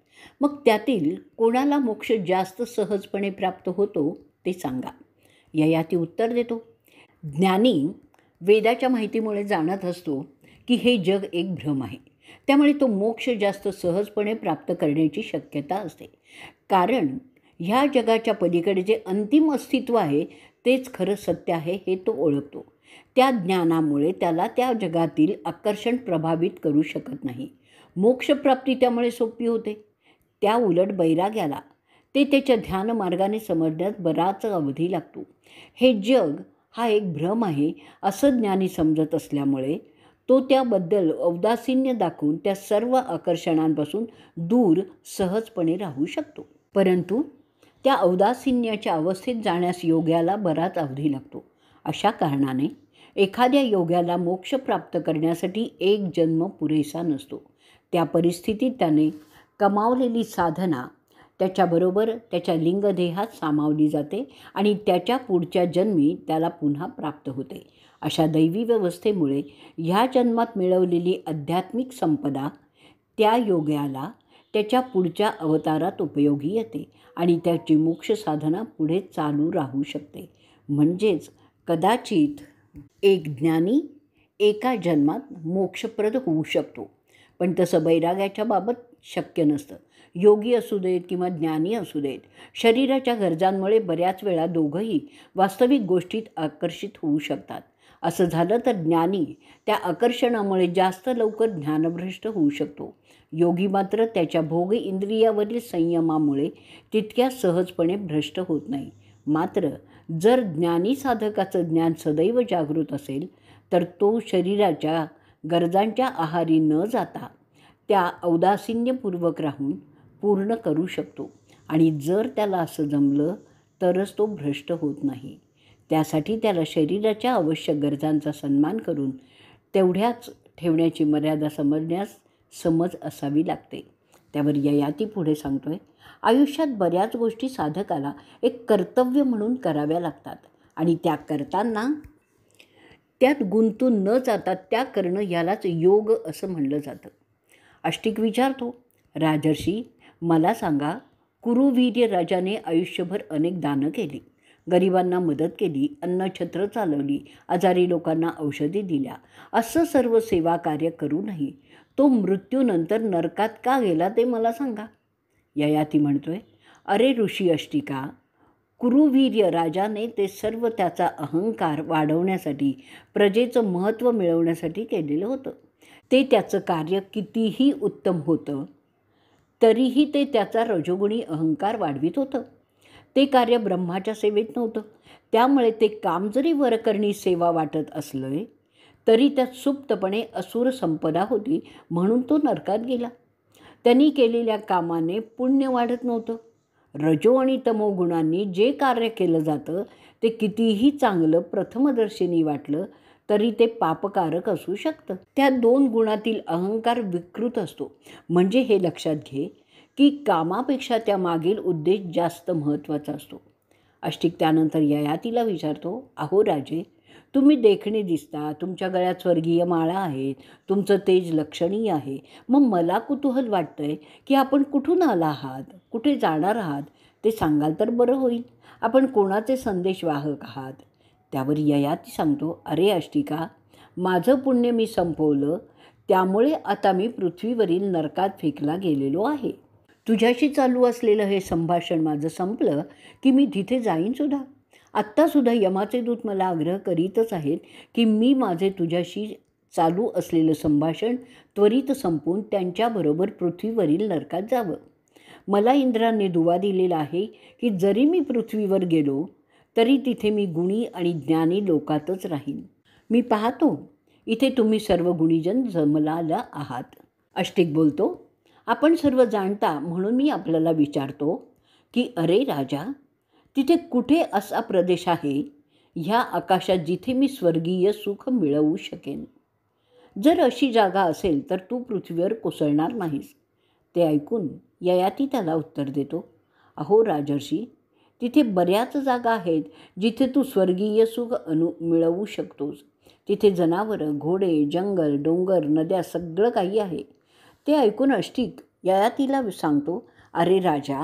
मग त्यातील कोणाला मोक्ष जास्त सहजपणे प्राप्त होतो ते सांगा. ययाती उत्तर देतो, ज्ञानी वेदाच्या माहितीमुळे जाणत असतो की हे जग एक भ्रम आहे. त्यामुळे तो मोक्ष जास्त सहजपणे प्राप्त करण्याची शक्यता असते. कारण ह्या जगाच्या पलीकडे जे अंतिम अस्तित्व आहे तेच खरं सत्य आहे हे तो ओळखतो. त्या ज्ञानामुळे त्याला त्या जगातील आकर्षण प्रभावित करू शकत नाही. मोक्षप्राप्ती त्यामुळे सोपी होते. त्या उलट बैराग्याला ते त्याच्या ध्यानमार्गाने समजण्यास बराच अवधी लागतो. हे जग हा एक भ्रम आहे असं ज्ञानी समजत असल्यामुळे तो त्याबद्दल औदासीन्य दाखवून त्या सर्व आकर्षणांपासून दूर सहजपणे राहू शकतो. परंतु त्या औदासीन्याच्या अवस्थेत जाण्यास योग्याला बराच अवधी लागतो. अशा कारणाने एखाद्या योग्याला मोक्ष प्राप्त करण्यासाठी एक जन्म पुरेसा नसतो. त्या परिस्थितीत त्याने कमावलेली साधना त्याच्याबरोबर त्याच्या लिंगदेहात सामावली जाते आणि त्याच्या पुढच्या जन्मी त्याला पुन्हा प्राप्त होते. अशा दैवी व्यवस्थेमुळे ह्या जन्मात मिळवलेली आध्यात्मिक संपदा त्या योग्याला त्याच्या पुढच्या अवतारात उपयोगी येते आणि त्याची मोक्ष साधना पुढे चालू राहू शकते. म्हणजेच कदाचित एक ज्ञानी एका जन्मात मोक्षप्रद होऊ शकतो. पण तसं बैराग्याच्या बाबत शक्य नसतं. योगी असू देत किंवा ज्ञानी असू देत, शरीराच्या गरजांमुळे बऱ्याच वेळा दोघंही वास्तविक गोष्टीत आकर्षित होऊ शकतात. असं झालं तर ज्ञानी त्या आकर्षणामुळे जास्त लवकर ज्ञानभ्रष्ट होऊ शकतो. योगी मात्र त्याच्या भोग इंद्रियावरील संयमामुळे तितक्या सहजपणे भ्रष्ट होत नाही. मात्र जर ज्ञानी साधकाचं ज्ञान सदैव जागृत असेल तर तो शरीराच्या गरजांच्या आहारी न जाता त्या औदासीन्यपूर्वक राहून पूर्ण करू शकतो. आणि जर त्याला असं जमलं तरच तो भ्रष्ट होत नाही. त्यासाठी त्याला शरीराच्या आवश्यक गरजांचा सन्मान करून तेवढ्याच ठेवण्याची मर्यादा समजण्यास समज असावी लागते. त्यावर ययाती पुढे सांगतोय, आयुष्यात बऱ्याच गोष्टी साधकाला एक कर्तव्य म्हणून कराव्या लागतात आणि त्या करताना त्यात गुंतून न जाता त्या करणं यालाच योग असं म्हणलं जातं. अष्टिक विचारतो, राजर्षी मला सांगा, कुरुवीर्य राजाने आयुष्यभर अनेक दानं केली, गरिबांना मदत केली, अन्नछत्र चालवली, आजारी लोकांना औषधी दिल्या, असं सर्व सेवा कार्य करूनही तो मृत्यूनंतर नरकात का गेला ते मला सांगा. ययाती म्हणतोय, अरे ऋषी अष्टिका, कुरुवीर्य राजाने ते सर्व त्याचा अहंकार वाढवण्यासाठी, प्रजेचं महत्त्व मिळवण्यासाठी केलेलं होतं. ते त्याचं कार्य कितीही उत्तम होतं तरीही ते त्याचा रजोगुणी अहंकार वाढवित होतं. ते कार्य ब्रह्माच्या सेवेत नव्हतं. त्यामुळे ते काम जरी वरकरणी सेवा वाटत असलं तरी त्यात सुप्तपणे असुर संपदा होती, म्हणून तो नरकात गेला. त्यांनी केलेल्या कामाने पुण्य वाढत नव्हतं. रजो आणि तमो गुणांनी जे कार्य केलं जातं ते कितीही चांगलं प्रथमदर्शनी वाटलं तरी ते पापकारक असू शकतं. त्या दोन गुणातील अहंकार विकृत असतो. म्हणजे हे लक्षात घे की कामापेक्षा त्या मागील उद्देश जास्त महत्त्वाचा असतो. अष्टिक त्यानंतर ययातीला विचारतो, अहो राजे, तुम्ही देखणे दिसता, तुमच्या गळ्यात स्वर्गीय माळा आहेत, तुमचं तेज लक्षणीय आहे. मग मला कुतूहल वाटतंय की आपण कुठून आला आहात, कुठे जाणार आहात ते सांगाल तर बरं होईल. आपण कोणाचे संदेशवाहक आहात? त्यावर ययाती सांगतो, अरे अष्टिका, माझं पुण्य मी संपवलं, त्यामुळे आता मी पृथ्वीवरील नरकात फेकला गेलेलो आहे. तुझ्याशी चालू असलेलं हे संभाषण माझं संपलं की मी तिथे जाईनसुद्धा. आत्तासुद्धा यमाचे दूत मला आग्रह करीतच आहेत की मी माझे तुझ्याशी चालू असलेलं संभाषण त्वरित संपवून त्यांच्याबरोबर पृथ्वीवरील नरकात जावं. मला इंद्राने दुवा दिलेला आहे की जरी मी पृथ्वीवर गेलो तरी तिथे मी गुणी आणि ज्ञानी लोकातच राहीन. मी पाहतो इथे तुम्ही सर्व गुणीजन जमलाला आहात. अष्टिक बोलतो, आपण सर्व जाणता म्हणून मी आपल्याला विचारतो की अरे राजा, तिथे कुठे असा प्रदेश आहे ह्या आकाशात जिथे मी स्वर्गीय सुख मिळवू शकेन? जर अशी जागा असेल तर तू पृथ्वीवर कोसळणार नाहीस. ते ऐकून ययाती त्याला उत्तर देतो, अहो राजर्षी, तिथे बऱ्याच जागा आहेत जिथे तू स्वर्गीय सुख मिळवू शकतोस. तिथे जनावरं, घोडे, जंगल, डोंगर, नद्या सगळं काही आहे. ते ऐकून अष्टिक ययातीला सांगतो, अरे राजा,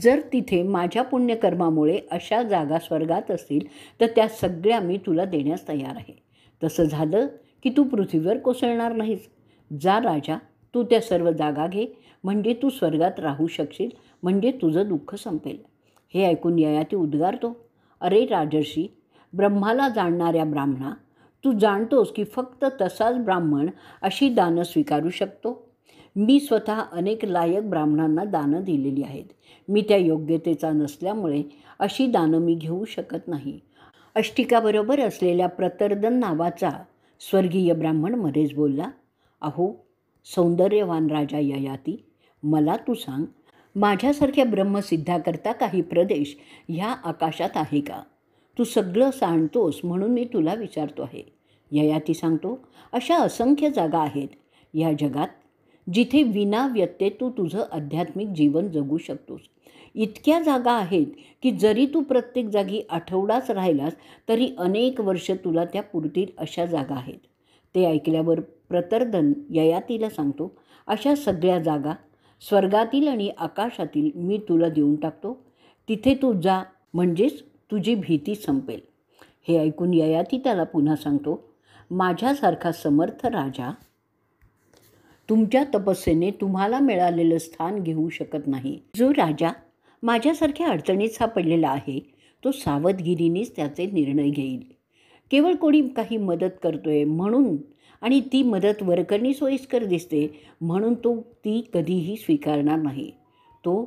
जर तिथे माझ्या पुण्यकर्मामुळे अशा जागा स्वर्गात असतील तर त्या सगळ्या मी तुला देण्यास तयार आहे. तसं झालं की तू पृथ्वीवर कोसळणार नाहीस. जा राजा, तू त्या सर्व जागा घे, म्हणजे तू स्वर्गात राहू शकशील, म्हणजे तुझं दुःख संपेल. हे ऐकून ययाती उद्गारतो, अरे राजर्षी, ब्रह्माला जाणणाऱ्या ब्राह्मणा, तू जाणतोस की फक्त तसाच ब्राह्मण अशी दानं स्वीकारू शकतो. मी स्वतः अनेक लायक ब्राह्मणांना दानं दिलेली आहेत. मी त्या योग्यतेचा नसल्यामुळे अशी दानं मी घेऊ शकत नाही. अष्टिकाबरोबर असलेल्या प्रतर्दन नावाचा स्वर्गीय ब्राह्मण मध्येच बोलला, अहो सौंदर्यवान राजा ययाती, मला तू सांग, माझ्यासारख्या ब्रह्मसिद्धाकरता काही प्रदेश ह्या आकाशात आहे का? तू सगळं सांगतोस म्हणून मी तुला विचारतो आहे. ययाती सांगतो, अशा असंख्य जागा आहेत या जगात जिथे विना व्यत्यय तू तुझं आध्यात्मिक जीवन जगू शकतोस. इतक्या जागा आहेत की जरी तू प्रत्येक जागी आठवडाच राहिलास तरी अनेक वर्ष तुला त्या पुरतील अशा जागा आहेत. ते ऐकल्यावर प्रतर्दन ययातीला सांगतो, अशा सगळ्या जागा स्वर्गातील आणि आकाशातील मी तुला देऊन टाकतो. तिथे तू जा, म्हणजेच तुझी भीती संपेल. हे ऐकून ययाती त्याला पुन्हा सांगतो, माझ्यासारखा समर्थ राजा तुमच्या तपस्येने तुम्हाला मिळालेलं स्थान घेऊ शकत नाही. जो राजा माझ्यासारख्या अडचणीत सापडलेला आहे तो सावधगिरीनेच त्याचे निर्णय घेईल. केवळ कोणी काही मदत करतोय म्हणून आणि ती मदत वरकरणी सोयीस्कर दिसते म्हणून तो ती कधीही स्वीकारणार नाही. तो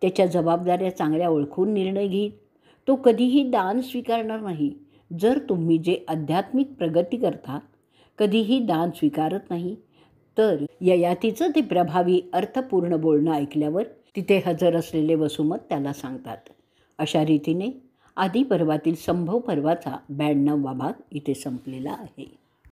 त्याच्या जबाबदाऱ्या चांगल्या ओळखून निर्णय घेईल. तो कधीही दान स्वीकारणार नाही. जर तुम्ही जे आध्यात्मिक प्रगती करता कधीही दान स्वीकारत नाही तर ययातीचं ते प्रभावी अर्थपूर्ण बोलणं ऐकल्यावर तिथे हजर असलेले वसुमत त्याला सांगतात. अशा रीतीने आदी पर्वातील संभव पर्वाचा 92वा भाग इथे संपलेला आहे.